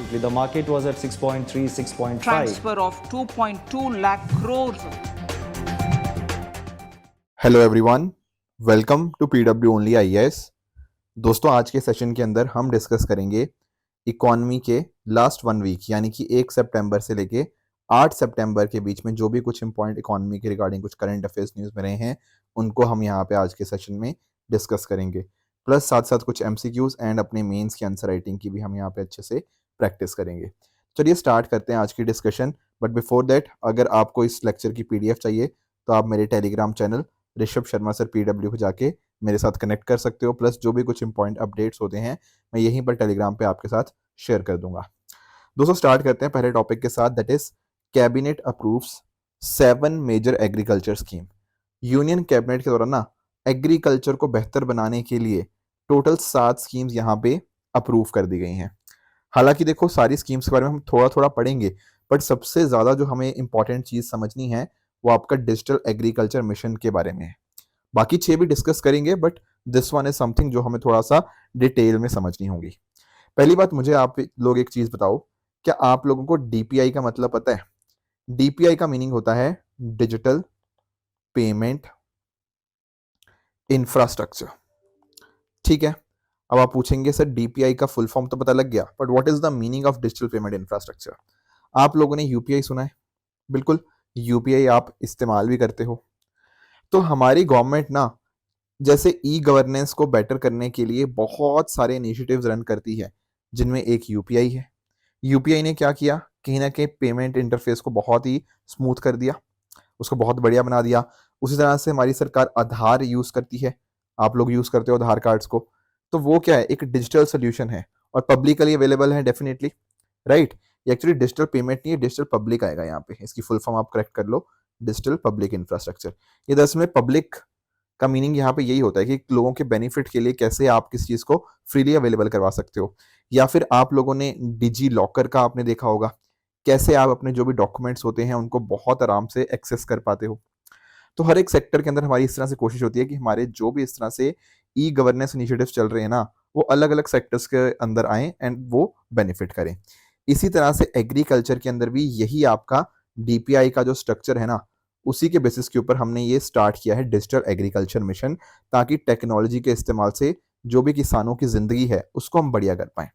recently. The market was at 6.3, 6.5. Transfer of 2.2 lakh crores. Hello everyone, welcome to PW only IAS. दोस्तों, आज के session के अंदर हम डिस्कस करेंगे इकॉनमी के लास्ट 1 वीक यानी कि 1 सितंबर से लेके 8 सितंबर के बीच में जो भी कुछ इंपॉर्टेंट इकॉनमी के रिगार्डिंग कुछ करंट अफेयर्स न्यूज़ में रहे हैं उनको हम यहाँ पे आज के सेशन में डिस्कस करेंगे। प्लस साथ साथ कुछ एमसीक्यूज एंड अपने मेंस की आंसर राइटिंग की भी हम यहाँ पे अच्छे से प्रैक्टिस करेंगे। चलिए स्टार्ट करते हैं आज की डिस्कशन। बट बिफोर दैट, अगर आपको इस लेक्चर की पीडीएफ चाहिए तो आप मेरे Telegram channel Rishabh Sharma sir PW पे जाके मेरे साथ कनेक्ट कर सकते हो। प्लस जो भी कुछ इंपॉर्टेंट अपडेट्स होते हैं मैं यहीं पर टेलीग्राम पे आपके साथ शेयर कर दूंगा। दोस्तों, स्टार्ट करते हैं पहले टॉपिक के साथ, that is cabinet approves 7 major agriculture scheme. Union cabinet के द्वारा ना एग्रीकल्चर को बेहतर बनाने के लिए टोटल 7 स्कीम्स यहाँ पे अप्रूव कर दी गई हैं। हालांकि देखो, सारी स्कीम्स के बारे में हम थोड़ा थोड़ा पढ़ेंगे, बट सबसे ज़्यादा जो हमें इंपॉर्टेंट चीज़ समझनी है वो आपका डिजिटल एग्रीकल्चर मिशन के बारे में है। बाकी 6 भी डिस्कस करेंगे, but this one is something जो हमें थोड़ा सा डिटेल में समझनी होगी। पहली बात, मुझे आप लोग एक चीज़ बताओ, क्या आप लोगों को डीपीआई का मतलब पता है? डीपीआई का मीनिंग होता है डिजिटल पेमेंट इंफ्रास्ट्रक्चर। ठीक है, अब आप पूछेंगे सर डीपीआई का फुल फॉर्म तो पता लग गया, but what is the meaning of digital payment infrastructure? आप लोगों ने यूपीआई सुना है? बिल्कुल, यूपीआई आप इस्तेमाल भी करते हो। तो हमारी गवर्नमेंट ना जैसे ई गवर्नेंस को बेटर करने के लिए बहुत सारे इनिशिएटिव्स रन करती है, जिनमें एक यूपीआई है। यूपीआई ने क्या किया, कहीं ना कहीं पेमेंट इंटरफेस को बहुत ही स्मूथ कर दिया, उसको बहुत बढ़िया बना दिया। उसी तरह से हमारी सरकार आधार यूज करती है, आप लोग यूज करते हो आधार कार्ड्स को, तो वो क्या है, एक डिजिटल सोल्यूशन है और पब्लिकली अवेलेबल है डेफिनेटली, राइट। ये एक्चुअली डिजिटल पेमेंट नहीं है, डिजिटल पब्लिक आएगा यहाँ पे, इसकी फुल फॉर्म आप करेक्ट कर लो, डिजिटल पब्लिक इंफ्रास्ट्रक्चर। ये दरअसल में पब्लिक का मीनिंग यहाँ पे यही होता है कि लोगों के बेनिफिट के लिए कैसे आप किस चीज़ को फ्रीली अवेलेबल करवा सकते हो। या फिर आप लोगों ने डिजी लॉकर का आपने देखा होगा, कैसे आप अपने जो भी डॉक्यूमेंट्स होते हैं उनको बहुत आराम से एक्सेस कर पाते हो। तो हर एक सेक्टर के अंदर हमारी इस तरह से कोशिश होती है कि हमारे जो भी इस तरह से ई गवर्नेंस इनिशिएटिव्स चल रहे हैं ना, वो अलग अलग सेक्टर्स के अंदर आए एंड वो बेनिफिट करें। इसी तरह से एग्रीकल्चर के अंदर भी यही आपका डीपीआई का जो स्ट्रक्चर है ना, उसी के बेसिस के ऊपर हमने ये स्टार्ट किया है डिजिटल एग्रीकल्चर मिशन, ताकि टेक्नोलॉजी के इस्तेमाल से जो भी किसानों की जिंदगी है उसको हम बढ़िया कर पाएं।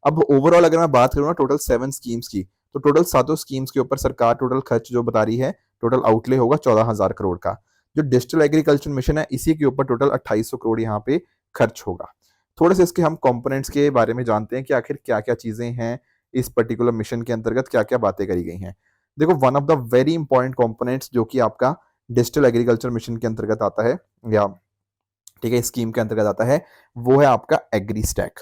अब ओवरऑल अगर मैं बात करूँ ना टोटल 7 स्कीम्स की, तो टोटल 7 स्कीम्स के ऊपर सरकार टोटल खर्च जो बता रही है, टोटल आउटले होगा 14,000 करोड़ का। जो डिजिटल एग्रीकल्चर मिशन है, इसी के ऊपर टोटल 2800 करोड़ यहाँ पे खर्च होगा। थोड़े से इसके हम कंपोनेंट्स के बारे में जानते हैं कि आखिर क्या क्या चीजें हैं इस पर्टिकुलर मिशन के अंतर्गत, क्या क्या बातें करी गई हैं। देखो, one of the very important components जो कि आपका डिजिटल एग्रीकल्चर मिशन के अंतर्गत आता है, या ठीक है स्कीम के अंतर्गत आता है, वो है आपका एग्री स्टैक।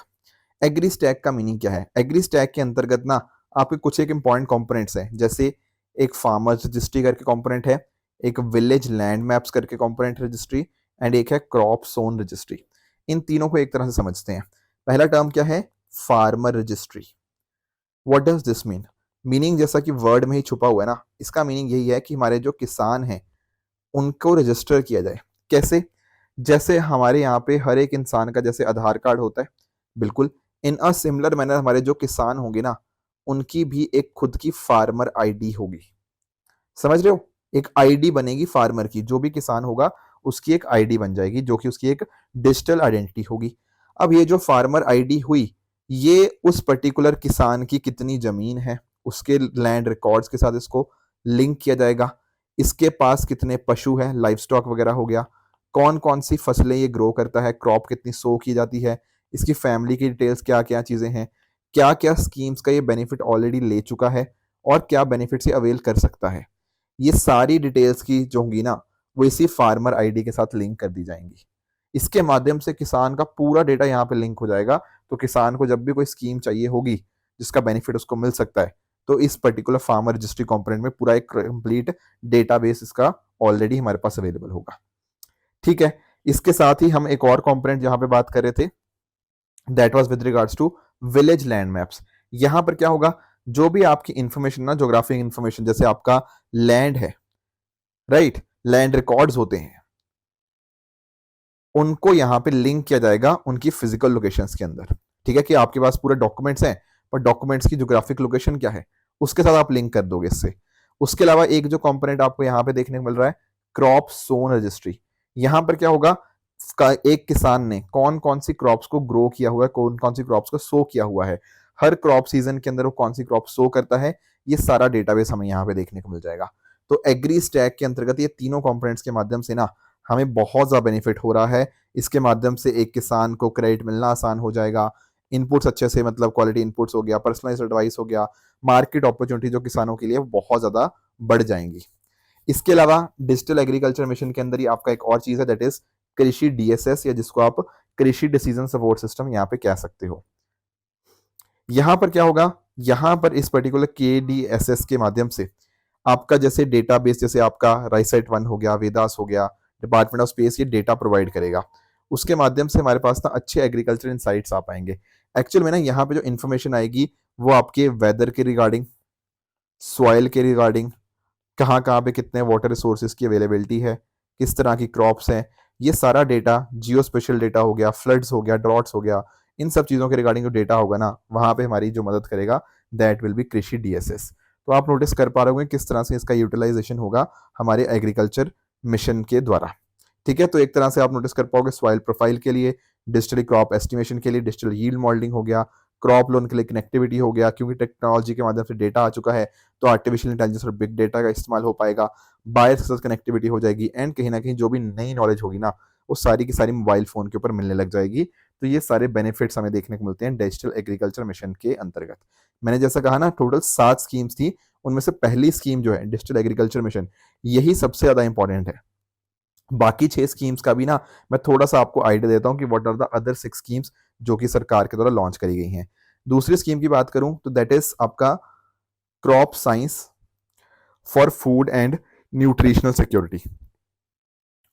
एग्री स्टैक का मीनिंग क्या है? एग्री स्टैक के अंतर्गत ना आपके कुछ एक इंपॉर्टेंट कंपोनेंट्स हैं, जैसे एक फार्मर्स रजिस्ट्री करके कंपोनेंट है, एक विलेज लैंड मैप्स करके कंपोनेंट रजिस्ट्री, एंड एक है क्रॉप सोन रजिस्ट्री। इन तीनों को एक तरह से समझते हैं। पहला टर्म क्या है? Farmer registry. What does this mean? Meaning जैसा कि वर्ड में ही छुपा हुआ है ना, इसका मीनिंग यही है कि हमारे जो किसान हैं उनको रजिस्टर किया जाए। कैसे? जैसे हमारे यहाँ पे हर एक इंसान का जैसे आधार कार्ड होता है, बिल्कुल इन अ सिमिलर मैनर हमारे जो किसान होंगे ना, उनकी भी एक खुद की फार्मर आईडी होगी। समझ रहे हो? एक आईडी बनेगी फार्मर की, जो भी किसान होगा उसकी एक आईडी बन जाएगी, जो कि उसकी एक डिजिटल आइडेंटिटी होगी। अब ये जो फार्मर आईडी हुई, ये उस पर्टिकुलर किसान की कितनी जमीन है उसके लैंड रिकॉर्ड्स के साथ इसको लिंक किया जाएगा। इसके पास कितने पशु है, लाइफ स्टॉक वगैरह हो गया, कौन कौन सी फसलें ये ग्रो करता है, क्रॉप कितनी सो की जाती है, इसकी फैमिली की डिटेल्स क्या क्या चीज़ें हैं, क्या क्या स्कीम्स का ये बेनिफिट ऑलरेडी ले चुका है और क्या बेनिफिट से अवेल कर सकता है। ये सारी डिटेल्स की जो होंगी ना, वो इसी फार्मर आईडी के साथ लिंक कर दी जाएंगी। इसके माध्यम से किसान का पूरा डेटा यहाँ पे लिंक हो जाएगा। तो किसान को जब भी कोई स्कीम चाहिए होगी जिसका बेनिफिट उसको मिल सकता है, तो इस पर्टिकुलर फार्मर रजिस्ट्री कंपोनेंट में पूरा एक कंप्लीट डेटाबेस इसका ऑलरेडी हमारे पास अवेलेबल होगा। ठीक है, इसके साथ ही हम एक और कंपोनेंट जहां पे बात कर रहे थे, that was with regards to village land maps. यहां पर क्या होगा, जो भी आपकी इंफॉर्मेशन ना, ज्योग्राफिक इंफॉर्मेशन, जैसे आपका लैंड है, राइट, लैंड रिकॉर्ड्स होते हैं, उनको यहां पे लिंक किया जाएगा उनकी फिजिकल लोकेशंस के अंदर। ठीक है, कि आपके पास पूरे डॉक्यूमेंट्स हैं, पर डॉक्यूमेंट्स की जोग्राफिक लोकेशन क्या है उसके साथ आप लिंक कर दोगे इससे। उसके अलावा एक जो कंपोनेंट आपको यहाँ पे देखने को मिल रहा है, क्रॉप सोन रजिस्ट्री। यहाँ पर क्या होगा, एक किसान ने कौन कौन सी क्रॉप्स को ग्रो किया हुआ है, कौन कौन सी क्रॉप्स को सो किया हुआ है, हर क्रॉप सीजन के अंदर वो कौन सी क्रॉप सो करता है, ये सारा डेटाबेस हमें यहाँ पे देखने को मिल जाएगा। तो एग्री स्टैक के अंतर्गत ये तीनों कंपोनेंट्स के माध्यम से ना हमें बहुत ज़्यादा बेनिफिट हो रहा है। इसके माध्यम से एक किसान को क्रेडिट मिलना आसान हो जाएगा, इनपुट्स अच्छे से मतलब क्वालिटी इनपुट्स हो गया, पर्सनलाइज्ड एडवाइस हो गया, मार्केट अपॉर्चुनिटी जो किसानों के लिए बहुत ज़्यादा बढ़ जाएंगी। इसके अलावा डिजिटल एग्रीकल्चर मिशन के अंदर ही आपका एक और चीज़ है, दैट इज कृषि डीएसएस, या जिसको आप कृषि डिसीजन सपोर्ट सिस्टम यहाँ पे कह सकते हो। यहाँ पर क्या होगा, यहाँ पर इस पर्टिकुलर केडीएसएस के माध्यम से आपका जैसे डेटाबेस, जैसे आपका राइसाइट 1 हो गया, वेदास हो गया, डिपार्टमेंट ऑफ स्पेस, ये डेटा प्रोवाइड करेगा। उसके माध्यम से हमारे पास ना अच्छे एग्रीकल्चर इनसाइट्स आ पाएंगे। एक्चुअल में ना यहाँ पे जो इन्फॉर्मेशन आएगी वो आपके वेदर के रिगार्डिंग, सॉइल के रिगार्डिंग, कहाँ कहाँ पे कितने वाटर रिसोर्सेज की अवेलेबिलिटी है, किस तरह की क्रॉप्स हैं, ये सारा डेटा, जियो स्पेशल डेटा हो गया, फ्लड्स हो गया, ड्रॉट्स हो गया, इन सब चीज़ों के रिगार्डिंग जो डेटा होगा ना, वहाँ पे हमारी जो मदद करेगा दैट विल बी कृषि डीएसएस। तो आप नोटिस कर पा रहे होंगे किस तरह से इसका यूटिलाइजेशन होगा हमारे एग्रीकल्चर मिशन के द्वारा। ठीक है, तो एक तरह से आप नोटिस कर पाओगे सॉइल प्रोफाइल के लिए, डिजिटल क्रॉप एस्टिमेशन के लिए डिजिटल यील्ड मॉडलिंग हो गया, क्रॉप लोन के लिए कनेक्टिविटी हो गया, क्योंकि टेक्नोलॉजी के माध्यम से डेटा आ चुका है तो आर्टिफिशियल इंटेलिजेंस और बिग डेटा का इस्तेमाल हो पाएगा, बायर के साथ कनेक्टिविटी हो जाएगी, एंड कहीं ना कहीं जो भी नई नॉलेज होगी ना वो सारी की सारी मोबाइल फोन के ऊपर मिलने लग जाएगी। तो ये सारे बेनिफिट्स हमें देखने को मिलते हैं डिजिटल एग्रीकल्चर मिशन के अंतर्गत। मैंने जैसा कहा ना, टोटल 7 स्कीम्स थी, उनमें से पहली स्कीम जो है डिजिटल एग्रीकल्चर मिशन, यही सबसे ज्यादा इंपॉर्टेंट है। बाकी 6 स्कीम्स का भी ना मैं थोड़ा सा आपको आइडिया देता हूँ कि what are the other 6 schemes जो कि सरकार के द्वारा लॉन्च करी गई हैं। दूसरी स्कीम की बात करूं तो दैट इज आपका crop science for food and nutritional security.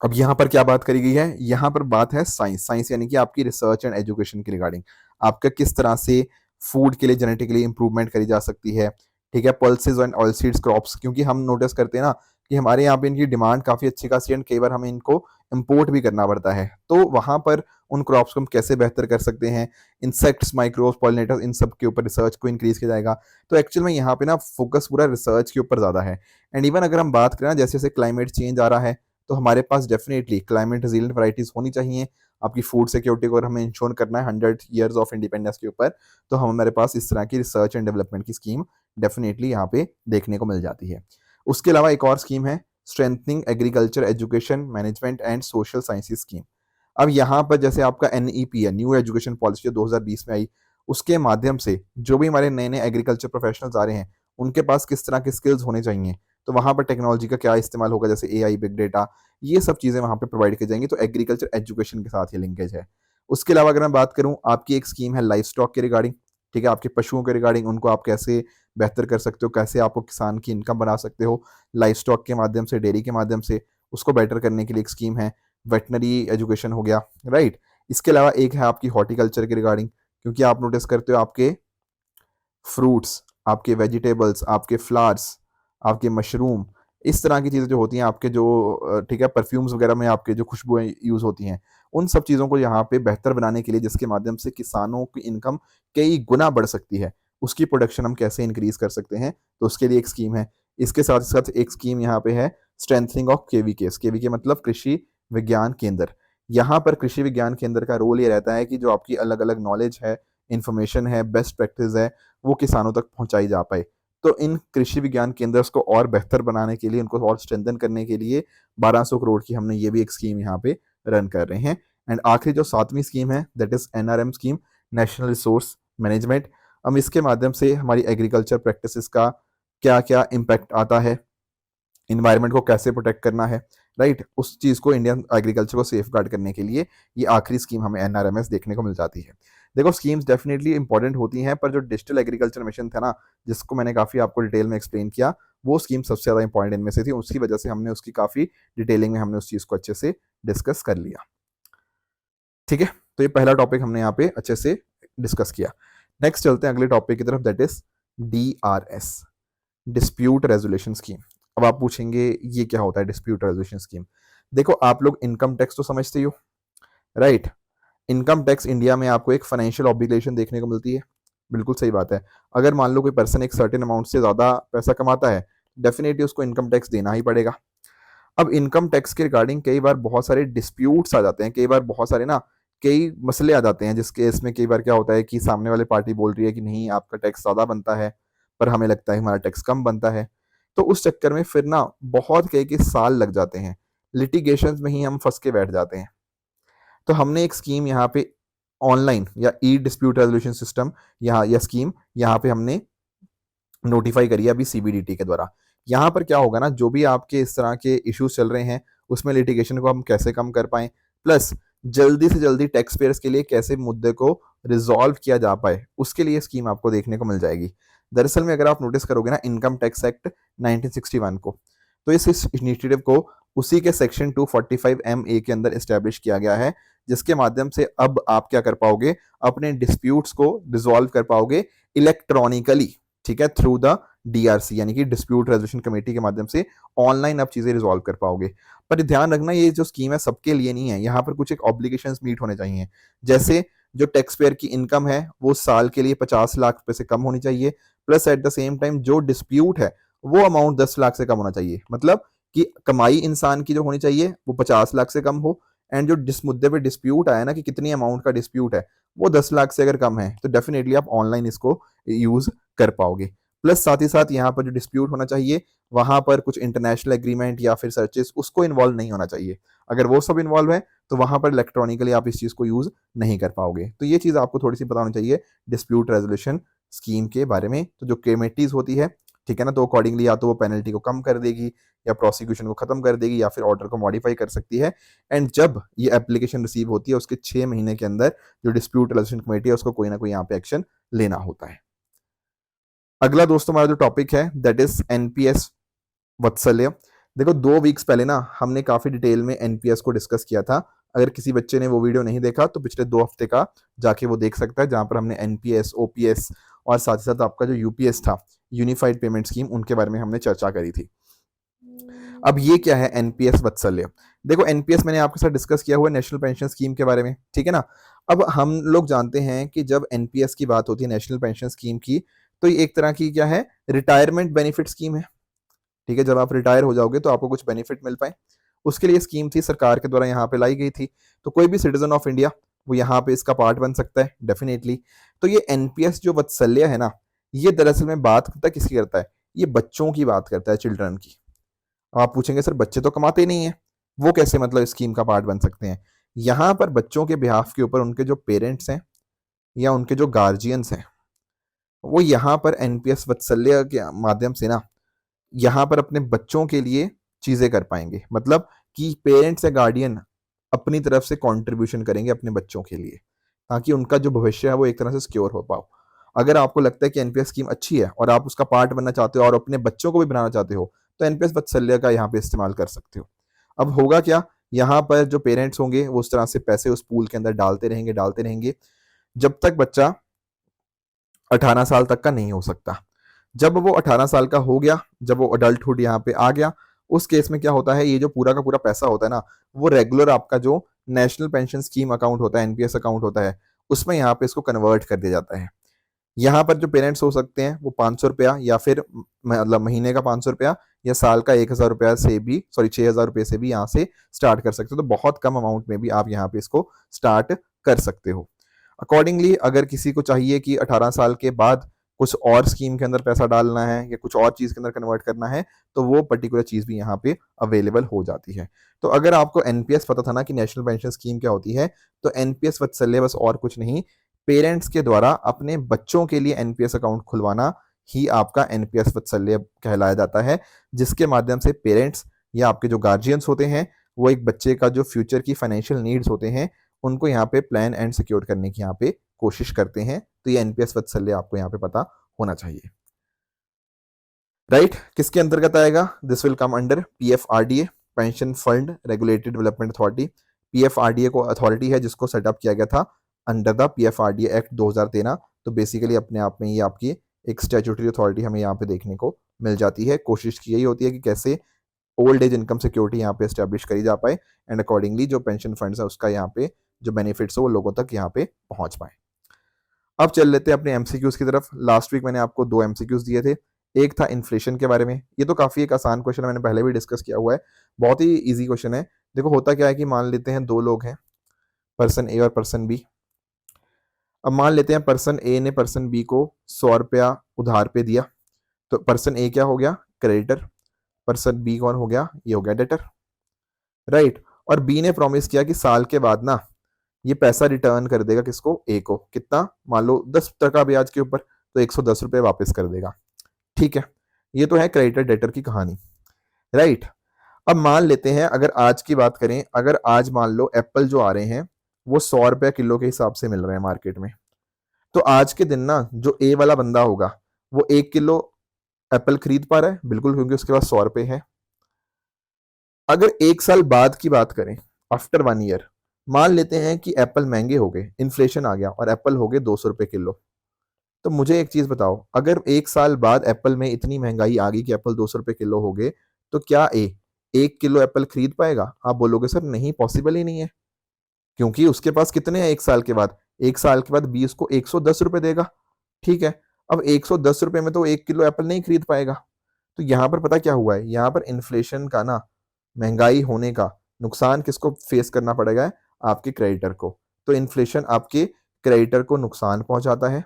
अब यहाँ पर क्या बात करी गई है, यहाँ पर बात है साइंस, साइंस यानी कि आपकी रिसर्च एंड एजुकेशन के रिगार्डिंग, आपका किस तरह से फूड के लिए जेनेटिकली इंप्रूवमेंट करी जा सकती है। ठीक है, pulses and oil seeds crops, क्योंकि हम नोटिस करते हैं ना कि हमारे यहाँ पे इनकी डिमांड काफ़ी अच्छी खासी है, कई बार हमें इनको इम्पोर्ट भी करना पड़ता है, तो वहाँ पर उन क्रॉप्स को हम कैसे बेहतर कर सकते हैं, इंसेक्ट्स, माइक्रोब्स, पॉलिनेटर्स, इन सब के ऊपर रिसर्च को इंक्रीज किया जाएगा। तो एक्चुअल में यहाँ पे ना फोकस पूरा रिसर्च के ऊपर ज़्यादा है। एंड इवन अगर हम बात करें ना, जैसे जैसे क्लाइमेट चेंज आ रहा है तो हमारे पास डेफिनेटली क्लाइमेट रेजिलिएंट वैरायटीज होनी चाहिए। आपकी फूड सिक्योरिटी को अगर हमें इंश्योर करना है 100 ईयर्स ऑफ इंडिपेंडेंस के ऊपर, तो हमारे पास इस तरह की रिसर्च एंड डेवलपमेंट की स्कीम डेफिनेटली यहाँ पे देखने को मिल जाती है। उसके अलावा एक और स्कीम है strengthening agriculture education management and social sciences scheme. अब यहाँ पर जैसे आपका NEP है, न्यू एजुकेशन पॉलिसी 2020 में आई, उसके माध्यम से जो भी हमारे नए नए एग्रीकल्चर प्रोफेशनल्स आ रहे हैं उनके पास किस तरह के स्किल्स होने चाहिए, तो वहाँ पर टेक्नोलॉजी का क्या इस्तेमाल होगा, जैसे AI, बिग डेटा, ये सब चीज़ें वहाँ पे प्रोवाइड की जाएंगी। तो एग्रीकल्चर एजुकेशन के साथ ये लिंकेज है। उसके अलावा अगर मैं बात करूँ, आपकी एक स्कीम है लाइफ स्टॉक के रिगार्डिंग। ठीक है, आपके पशुओं के रिगार्डिंग, उनको आप कैसे बेहतर कर सकते हो, कैसे आपको किसान की इनकम बना सकते हो लाइफ स्टॉक के माध्यम से, डेयरी के माध्यम से, उसको बेटर करने के लिए एक स्कीम है। वेटनरी एजुकेशन हो गया, राइट। इसके अलावा एक है आपकी हॉर्टिकल्चर के रिगार्डिंग, क्योंकि आप नोटिस करते हो आपके फ्रूट्स, आपके वेजिटेबल्स, आपके फ्लावर्स, आपके मशरूम, इस तरह की चीज़ें जो होती हैं आपके जो ठीक है, परफ्यूम्स वगैरह में आपके जो खुशबुएं यूज़ होती हैं, उन सब चीज़ों को यहाँ पे बेहतर बनाने के लिए, जिसके माध्यम से किसानों की इनकम कई गुना बढ़ सकती है, उसकी प्रोडक्शन हम कैसे इंक्रीज कर सकते हैं, तो उसके लिए एक स्कीम है। इसके साथ साथ एक स्कीम यहाँ पे है स्ट्रेंथनिंग ऑफ KVK मतलब कृषि विज्ञान केंद्र। यहाँ पर कृषि विज्ञान केंद्र का रोल ये रहता है कि जो आपकी अलग अलग नॉलेज है, इंफॉर्मेशन है, बेस्ट प्रैक्टिस है, वो किसानों तक पहुंचाई जा पाए। तो इन कृषि विज्ञान केंद्र को और बेहतर बनाने के लिए, उनको और स्ट्रेंथन करने के लिए 1200 करोड़ की हमने ये भी एक स्कीम यहाँ पे रन कर रहे हैं। एंड आखिरी जो 7वीं स्कीम है that is NRM scheme, national resource management. हम इसके माध्यम से हमारी एग्रीकल्चर प्रैक्टिसेस का क्या क्या इम्पैक्ट आता है, इन्वायरमेंट को कैसे प्रोटेक्ट करना है, राइट, उस चीज़ को, इंडियन एग्रीकल्चर को सेफ गार्ड करने के लिए ये आखिरी स्कीम हमें NRMS देखने को मिल जाती है। देखो, स्कीम्स डेफिनेटली इंपॉर्टेंट होती हैं, पर जो डिजिटल एग्रीकल्चर मिशन था ना, जिसको मैंने काफ़ी आपको डिटेल में एक्सप्लेन किया, वो स्कीम सबसे ज़्यादा इंपॉर्टेंट इनमें से थी। उसकी वजह से हमने उसकी काफ़ी डिटेलिंग में हमने उस चीज़ को अच्छे से डिस्कस कर लिया। ठीक है, तो ये पहला टॉपिक हमने यहाँ पे अच्छे से डिस्कस किया। नेक्स्ट चलते हैं अगले टॉपिक की तरफ, that is DRS, dispute resolution scheme. अब आप पूछेंगे ये क्या होता है डिस्प्यूट रेजोल्यूशन स्कीम। देखो, आप लोग इनकम टैक्स तो समझते ही हो, राइट। इनकम टैक्स इंडिया में आपको एक फाइनेंशियल ऑब्लिगेशन देखने को मिलती है, बिल्कुल सही बात है। अगर मान लो कोई पर्सन एक सर्टेन अमाउंट से ज़्यादा पैसा कमाता है, डेफिनेटली उसको इनकम टैक्स देना ही पड़ेगा। अब इनकम टैक्स के रिगार्डिंग कई बार बहुत सारे डिस्प्यूट्स आ जाते हैं, कई बार बहुत सारे ना कई मसले आ जाते हैं, जिसके इसमें कई बार क्या होता है कि सामने वाले पार्टी बोल रही है कि नहीं आपका टैक्स ज़्यादा बनता है, पर हमें लगता है हमारा टैक्स कम बनता है। तो उस चक्कर में फिर ना बहुत कई साल लग जाते हैं, लिटिगेशंस में ही हम फंस के बैठ जाते हैं। तो हमने एक स्कीम यहाँ पे ऑनलाइन या ई डिस्प्यूट रेजोल्यूशन सिस्टम यहाँ या स्कीम यहाँ पे हमने नोटिफाई करी है अभी सीबीडीटी के द्वारा। यहाँ पर क्या होगा ना, जो भी आपके इस तरह के इश्यूज चल रहे हैं उसमें लिटिगेशन को हम कैसे कम कर पाएं, प्लस जल्दी से जल्दी टैक्स पेयर्स के लिए कैसे मुद्दे को रिजॉल्व किया जा पाए, उसके लिए स्कीम आपको देखने को मिल जाएगी। दरअसल में अगर आप नोटिस करोगे ना इनकम टैक्स एक्ट 1961 को, तो इस इनिशिएटिव को उसी के सेक्शन 245 के अंदर एस्टेब्लिश किया गया है, जिसके माध्यम से अब आप क्या कर पाओगे, अपने डिस्प्यूट्स को रिजॉल्व कर पाओगे इलेक्ट्रॉनिकली, ठीक है, थ्रू द डीआरसी यानी कि डिस्प्यूट रेजोल्यूशन कमेटी के माध्यम से ऑनलाइन आप चीजें रिजॉल्व कर पाओगे। पर ध्यान रखना ये जो स्कीम है सबके लिए नहीं है, यहाँ पर कुछ एक ऑब्लिगेशंस मीट होने चाहिए। जैसे जो टैक्स पेयर की इनकम है वो साल के लिए 50 लाख रुपए से कम होनी चाहिए, plus at the same time जो डिस्प्यूट है वो अमाउंट 10 लाख से कम होना चाहिए। मतलब कि कमाई इंसान की जो होनी चाहिए वो 50 लाख से कम हो, एंड जो जिस मुद्दे पे डिस्प्यूट आया ना कि कितनी अमाउंट का डिस्प्यूट है वो 10 लाख से अगर कम है, तो डेफिनेटली आप ऑनलाइन इसको यूज कर पाओगे। प्लस साथ ही साथ यहाँ पर जो डिस्प्यूट होना चाहिए वहां पर कुछ इंटरनेशनल एग्रीमेंट या फिर सर्चेस उसको इन्वॉल्व नहीं होना चाहिए। अगर वो सब इन्वॉल्व है तो वहां पर इलेक्ट्रॉनिकली आप इस चीज को यूज नहीं कर पाओगे। तो ये चीज आपको थोड़ी सी पता होनी चाहिए डिस्प्यूट रेजोल्यूशन स्कीम के बारे में। तो जो कमेटीज होती है, ठीक है ना, तो अकॉर्डिंगली या तो वो पेनल्टी को कम कर देगी या प्रोसिक्यूशन को खत्म कर देगी या फिर ऑर्डर को मॉडिफाई कर सकती है। एंड जब ये एप्लीकेशन रिसीव होती है उसके 6 महीने के अंदर जो डिस्प्यूट रेजोल्यूशन कमेटी है उसको कोई ना कोई यहाँ पे एक्शन लेना होता है। अगला दोस्तों हमारा जो टॉपिक है दैट इज एनपीएस वत्सल्य। देखो 2 वीक्स पहले ना हमने काफी डिटेल में एनपीएस को डिस्कस किया था। अगर किसी बच्चे ने वो वीडियो नहीं देखा तो पिछले 2 हफ्ते का जाके वो देख सकता है, जहां पर हमने एनपीएस, ओपीएस और साथ ही साथ आपका जो यूपीएस था, यूनिफाइड पेमेंट स्कीम, उनके बारे में हमने चर्चा करी थी। अब ये क्या है एनपीएस वत्सल्य? देखो एनपीएस मैंने आपके साथ डिस्कस किया हुआ नेशनल पेंशन स्कीम के बारे में, ठीक है ना। अब हम लोग जानते हैं कि जब एनपीएस की बात होती है, नेशनल पेंशन स्कीम की, तो ये एक तरह की क्या है, रिटायरमेंट बेनिफिट स्कीम है, ठीक है। जब आप रिटायर हो जाओगे तो आपको कुछ बेनिफिट मिल पाए, उसके लिए स्कीम थी, सरकार के द्वारा यहाँ पे लाई गई थी। तो कोई भी सिटीजन ऑफ इंडिया वो यहाँ पे इसका पार्ट बन सकता है डेफिनेटली। तो ये एनपीएस जो वत्सल्य है ना, ये दरअसल में बात करता है किसकी करता है, ये बच्चों की बात करता है, चिल्ड्रन की। आप पूछेंगे सर बच्चे तो कमाते ही नहीं है, वो कैसे मतलब स्कीम का पार्ट बन सकते हैं? यहाँ पर बच्चों के बिहाफ के ऊपर उनके जो पेरेंट्स हैं या उनके जो गार्जियंस हैं, वो यहाँ पर एनपीएस वत्सल्य के माध्यम से ना यहाँ पर अपने बच्चों के लिए चीजें कर पाएंगे। मतलब कि पेरेंट्स या गार्डियन अपनी तरफ से कंट्रीब्यूशन करेंगे अपने बच्चों के लिए, ताकि उनका जो भविष्य है वो एक तरह से सिक्योर हो पाओ। अगर आपको लगता है कि एनपीएस स्कीम अच्छी है और आप उसका पार्ट बनना चाहते हो और अपने बच्चों को भी बनाना चाहते हो, तो एनपीएस वत्सल्य का यहाँ पे इस्तेमाल कर सकते हो। अब होगा क्या, यहाँ पर जो पेरेंट्स होंगे वो उस तरह से पैसे उस पूल के अंदर डालते रहेंगे जब तक बच्चा 18 साल तक का नहीं हो सकता। जब वो 18 साल का हो गया, जब वो अडल्टहुड यहाँ पे आ गया, उस केस में क्या होता है, ये जो पूरा का पूरा पैसा होता है ना, वो रेगुलर आपका जो नेशनल पेंशन स्कीम अकाउंट होता है, एनपीएस अकाउंट होता है, उसमें यहाँ पे इसको कन्वर्ट कर दिया जाता है। यहाँ पर जो पेरेंट्स हो सकते हैं वो 500 रुपया या फिर मतलब महीने का 500 रुपया या साल का 1000 रुपया से भी 6000 रुपये से भी यहाँ से स्टार्ट कर सकते हो। तो बहुत कम अमाउंट में भी आप यहाँ पे इसको स्टार्ट कर सकते हो। अकॉर्डिंगली अगर किसी को चाहिए कि 18 साल के बाद कुछ और स्कीम के अंदर पैसा डालना है या कुछ और चीज के अंदर कन्वर्ट करना है, तो वो पर्टिकुलर चीज भी यहाँ पे अवेलेबल हो जाती है। तो अगर आपको एनपीएस पता था ना कि नेशनल पेंशन स्कीम क्या होती है, तो एनपीएस वत्सल्य बस और कुछ नहीं, पेरेंट्स के द्वारा अपने बच्चों के लिए एनपीएस अकाउंट खुलवाना ही आपका एनपीएस वत्सल्य कहलाया जाता है, जिसके माध्यम से पेरेंट्स या आपके जो गार्जियंस होते हैं वो एक बच्चे का जो फ्यूचर की फाइनेंशियल नीड्स होते हैं उनको यहाँ पे प्लान एंड सिक्योर करने की यहाँ पे कोशिश करते हैं। तो ये एनपीएस वत्सल्य आपको यहाँ पे पता होना चाहिए, राइट। किसके अंतर्गत आएगा? This will come under PFRDA, pension fund regulatory development authority. PFRDA को अथॉरिटी है जिसको सेटअप किया गया था अंडर द पीएफआरडीए एक्ट 2013। तो बेसिकली अपने आप में ये आपकी एक स्टैट्यूटरी अथॉरिटी हमें यहाँ पे देखने को मिल जाती है। कोशिश की यही होती है कि कैसे ओल्ड एज इनकम सिक्योरिटी यहाँ पे एस्टेब्लिश करी जा पाए एंड अकॉर्डिंगली जो पेंशन फंड्स है उसका यहाँ पे जो बेनिफिट्स है वो लोगों तक यहाँ पे पहुंच पाए। अब चल लेते हैं अपने एमसीक्यूज की तरफ। लास्ट वीक मैंने आपको 2 एमसीक्यूज दिए थे। एक था इन्फ्लेशन के बारे में, ये तो काफ़ी एक आसान क्वेश्चन है, मैंने पहले भी डिस्कस किया हुआ है, बहुत ही ईजी क्वेश्चन है। देखो होता क्या है कि मान लेते हैं 2 लोग हैं, पर्सन ए और पर्सन बी। अब मान लेते हैं पर्सन ए ने पर्सन बी को 100 रुपया उधार पे दिया, तो पर्सन ए क्या हो गया, क्रेडिटर, पर्सन बी कौन हो गया, ये हो गया डेटर, राइट। और बी ने प्रॉमिस किया कि साल के बाद ना ये पैसा रिटर्न कर देगा किसको, ए को, कितना, मान लो 10% ब्याज के ऊपर, तो 110 रुपये वापस कर देगा, ठीक है। ये तो है क्रेडिटर डेटर की कहानी, राइट। अब मान लेते हैं अगर आज की बात करें, अगर आज मान लो एप्पल जो आ रहे हैं वो 100 रुपया किलो के हिसाब से मिल रहे हैं मार्केट में, तो आज के दिन ना जो ए वाला बंदा होगा वो 1 किलो एप्पल खरीद पा रहा है, बिल्कुल, क्योंकि उसके पास 100 रुपये है। अगर 1 साल बाद की बात करें, आफ्टर 1 ईयर, मान लेते हैं कि एप्पल महंगे हो गए, इन्फ्लेशन आ गया और एप्पल हो गए 200 रुपये किलो, तो मुझे एक चीज बताओ, अगर 1 साल बाद एप्पल में इतनी महंगाई आ गई कि एप्पल 200 रुपये किलो हो गए, तो क्या 1 किलो एप्पल खरीद पाएगा? आप बोलोगे सर नहीं, पॉसिबल ही नहीं है, क्योंकि उसके पास कितने हैं 1 साल के बाद, 1 साल के बाद 20 को 110 रुपये देगा, ठीक है। अब 110 रुपये में तो 1 किलो एप्पल नहीं खरीद पाएगा। तो यहाँ पर पता क्या हुआ है, यहाँ पर इन्फ्लेशन का ना, महंगाई होने का नुकसान किसको फेस करना पड़ेगा है, आपके क्रेडिटर को। तो इन्फ्लेशन आपके क्रेडिटर को नुकसान पहुंचाता है,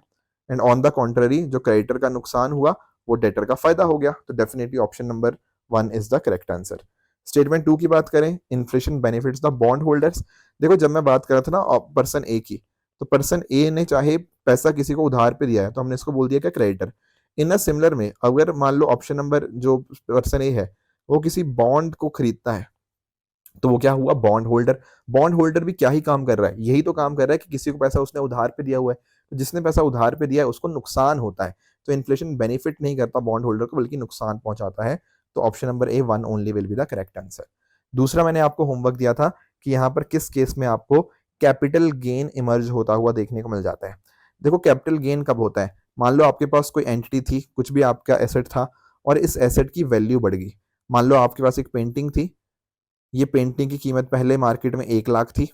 एंड ऑन द कॉन्ट्ररी जो क्रेडिटर का नुकसान हुआ वो डेटर का फायदा हो गया। तो definitely option number 1 is the correct answer. Statement 2 की बात करें, inflation benefits the bond holders. देखो जब मैं बात कर रहा था ना पर्सन ए की, तो पर्सन ए ने चाहे पैसा किसी को उधार पे दिया है तो हमने इसको बोल दिया क्या, क्रेडिटर। इन अ सिमिलर में अगर मान लो ऑप्शन नंबर जो पर्सन ए है वो किसी बॉन्ड को खरीदता है, तो वो क्या हुआ, बॉन्ड होल्डर। बॉन्ड होल्डर भी क्या ही काम कर रहा है, यही तो काम कर रहा है कि किसी को पैसा उसने उधार पे दिया हुआ है, तो जिसने पैसा उधार पे दिया है उसको नुकसान होता है। तो इन्फ्लेशन बेनिफिट नहीं करता बॉन्ड होल्डर को, बल्कि नुकसान पहुंचाता है। तो option number A 1 only will be the correct answer. दूसरा मैंने आपको होमवर्क दिया था कि यहाँ पर किस केस में आपको कैपिटल गेन इमर्ज होता हुआ देखने को मिल जाता है। देखो कैपिटल गेन कब होता है, मान लो आपके पास कोई एंटिटी थी, कुछ भी आपका एसेट था, और इस एसेट की वैल्यू बढ़ गई। मान लो आपके पास एक पेंटिंग थी, ये पेंटिंग की कीमत पहले मार्केट में 1 लाख थी,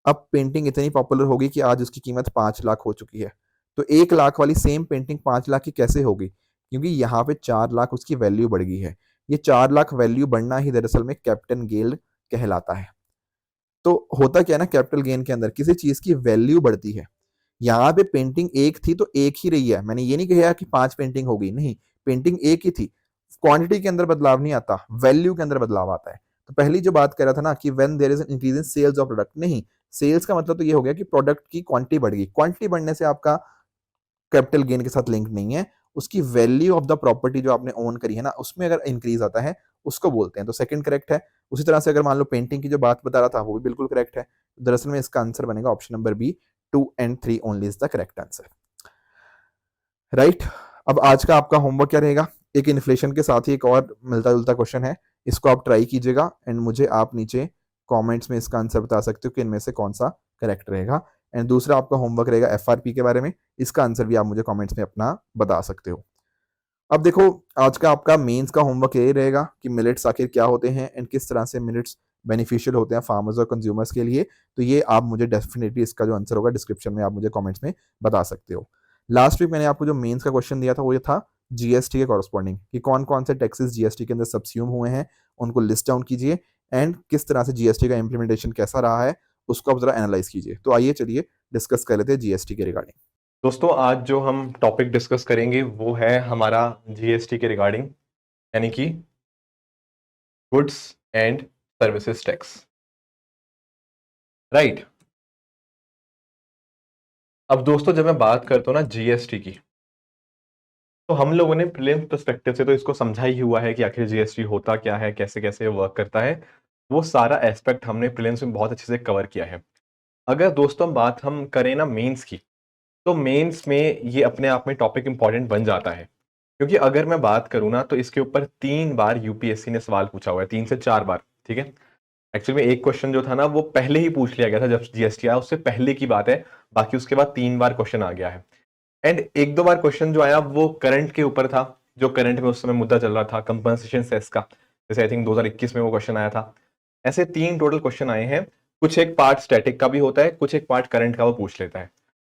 अब पेंटिंग इतनी पॉपुलर होगी कि आज उसकी कीमत 5 लाख हो चुकी है। तो 1 लाख वाली सेम पेंटिंग 5 लाख की कैसे होगी, क्योंकि यहाँ पे 4 लाख उसकी वैल्यू बढ़ गई है। ये 4 लाख वैल्यू बढ़ना ही दरअसल में कैपिटल गेन कहलाता है। तो होता क्या है ना, कैपिटल गेन के अंदर किसी चीज की वैल्यू बढ़ती है। यहाँ पे पेंटिंग एक थी तो एक ही रही है, मैंने ये नहीं कहा कि 5 पेंटिंग हो गई, नहीं, पेंटिंग एक ही थी। क्वांटिटी के अंदर बदलाव नहीं आता, वैल्यू के अंदर बदलाव आता है। तो पहली जो बात कर रहा था ना कि when there is an increase in sales of product, नहीं, सेल्स का मतलब तो ये हो गया कि प्रोडक्ट की क्वांटिटी बढ़ गई। क्वांटिटी बढ़ने से आपका कैपिटल गेन के साथ लिंक नहीं है, उसकी वैल्यू ऑफ द प्रॉपर्टी जो आपने ओन करी है ना, उसमें अगर इंक्रीज आता है उसको बोलते हैं। तो सेकंड करेक्ट है। उसी तरह से अगर मान लो पेंटिंग की जो बात बता रहा था वो भी बिल्कुल करेक्ट है। दरअसल में इसका आंसर बनेगा option number B, 2 and 3 only is the correct answer, right. अब आज का आपका होमवर्क क्या रहेगा, एक इन्फ्लेशन के साथ ही एक और मिलता जुलता क्वेश्चन है, इसको आप ट्राई कीजिएगा एंड मुझे आप नीचे कमेंट्स में इसका आंसर बता सकते हो कि इनमें से कौन सा करेक्ट रहेगा। एंड दूसरा आपका होमवर्क रहेगा एफआरपी के बारे में, इसका आंसर भी आप मुझे कमेंट्स में अपना बता सकते हो। अब देखो आज का आपका मेंस का होमवर्क यही रहेगा कि मिलेट्स आखिर क्या होते हैं एंड किस तरह से मिलेट्स बेनिफिशियल होते हैं फार्मर्स और कंज्यूमर्स के लिए। तो ये आप मुझे डेफिनेटली इसका जो आंसर होगा डिस्क्रिप्शन में आप मुझे कमेंट्स में बता सकते हो। लास्ट वीक मैंने आपको जो मेंस का क्वेश्चन दिया था वो ये था जीएसटी के कॉरस्पॉन्डिंग, कि कौन कौन से टैक्सेस जीएसटी के अंदर सब्स्यूम हुए हैं, उनको लिस्ट डाउन कीजिए एंड किस तरह से जीएसटी का इंप्लीमेंटेशन कैसा रहा है उसको आप जरा एनालाइज कीजिए। तो आइए चलिए डिस्कस कर लेते हैं जीएसटी के रिगार्डिंग। दोस्तों आज जो हम टॉपिक डिस्कस करेंगे वो है हमारा जीएसटी के रिगार्डिंग, यानी कि goods and services tax, right. अब दोस्तों जब मैं बात करता हूँ ना जीएसटी की, तो हम लोगों ने प्रीलिम्स पर्सपेक्टिव से तो इसको समझा ही हुआ है कि आखिर जीएसटी होता क्या है, कैसे कैसे वर्क करता है, वो सारा एस्पेक्ट हमने प्रीलिम्स में बहुत अच्छे से कवर किया है। अगर दोस्तों बात हम करें ना मेंस की, तो मेंस में ये अपने आप में टॉपिक इंपॉर्टेंट बन जाता है, क्योंकि अगर मैं बात करूं ना तो इसके ऊपर 3 बार यूपीएससी ने सवाल पूछा हुआ है, 3 से 4 बार, ठीक है। एक्चुअली में एक क्वेश्चन जो था ना वो पहले ही पूछ लिया गया था जब जीएसटी आया, उससे पहले की बात है, बाकी उसके बाद 3 बार क्वेश्चन आ गया है। एंड 1-2 बार क्वेश्चन जो आया वो करंट के ऊपर था, जो करंट में उस समय मुद्दा चल रहा था कंपनसेशन सेस का, जैसे आई थिंक 2021 में वो क्वेश्चन आया था। ऐसे 3 टोटल क्वेश्चन आए हैं, कुछ एक पार्ट स्टैटिक का भी होता है, कुछ एक पार्ट करंट का वो पूछ लेता है।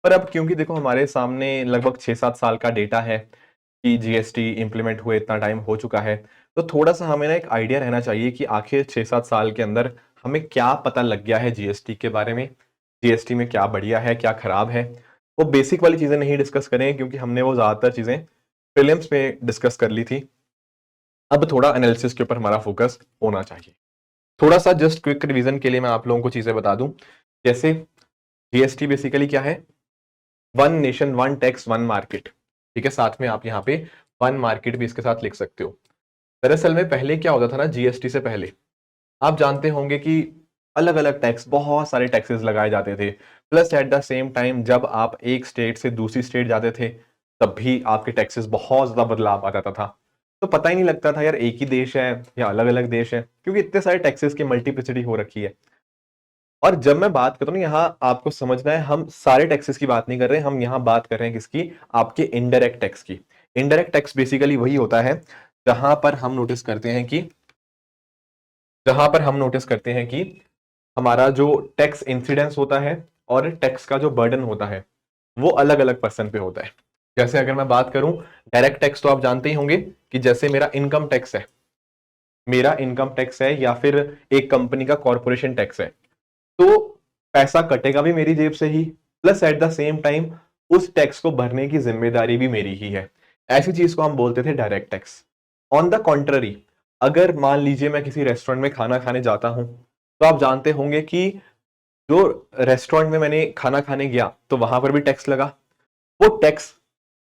पर अब क्योंकि देखो हमारे सामने लगभग 6-7 साल का डेटा है कि जीएसटी इंप्लीमेंट हुए इतना टाइम हो चुका है, तो थोड़ा सा हमें ना एक आइडिया रहना चाहिए कि आखिर 6-7 साल के अंदर हमें क्या पता लग गया है जीएसटी के बारे में, जीएसटी में क्या बढ़िया है क्या खराब है। वो बेसिक वाली चीजें नहीं डिस्कस करें क्योंकि हमने वो ज्यादातर चीजें प्रीलिम्स में डिस्कस कर ली थी। अब थोड़ा एनालिसिस के ऊपर हमारा फोकस होना चाहिए। थोड़ा सा जस्ट क्विक रिवीजन के लिए मैं आप लोगों को चीजें बता दूं, जैसे जीएसटी बेसिकली क्या है, one nation one tax one market, ठीक है, साथ में आप यहाँ पे वन मार्केट भी इसके साथ लिख सकते हो। दरअसल में पहले क्या होता था ना, जीएसटी से पहले आप जानते होंगे कि अलग अलग टैक्स, बहुत सारे टैक्सेस लगाए जाते थे, plus at the same time जब आप एक स्टेट से दूसरी स्टेट जाते थे तब भी आपके टैक्सेस बहुत ज्यादा बदलाव आ जाता था। तो पता ही नहीं लगता था यार एक ही देश है या अलग अलग देश है, क्योंकि इतने सारे टैक्सेस की मल्टीप्लिसिटी हो रखी है। और जब मैं बात करता हूँ यहाँ आपको समझना है, हम सारे टैक्सेस की बात नहीं कर रहे, हम यहाँ बात कर रहे हैं किसकी, आपके इनडायरेक्ट टैक्स की। इनडायरेक्ट टैक्स बेसिकली वही होता है जहां पर हम नोटिस करते हैं कि हमारा जो टैक्स इंसिडेंस होता है और टैक्स का जो बर्डन होता है वो अलग अलग पर्सन पे होता है। जैसे अगर मैं बात करूं डायरेक्ट टैक्स, तो आप जानते ही होंगे कि जैसे मेरा इनकम टैक्स है या फिर एक कंपनी का कॉर्पोरेशन टैक्स है, तो पैसा कटेगा भी मेरी जेब से ही, plus at the same time उस टैक्स को भरने की जिम्मेदारी भी मेरी ही है। ऐसी चीज को हम बोलते थे direct tax. On the contrary, अगर मान लीजिए मैं किसी रेस्टोरेंट में खाना खाने जाता हूं, तो आप जानते होंगे कि जो रेस्टोरेंट में मैंने खाना खाने गया तो वहां पर भी टैक्स लगा। वो टैक्स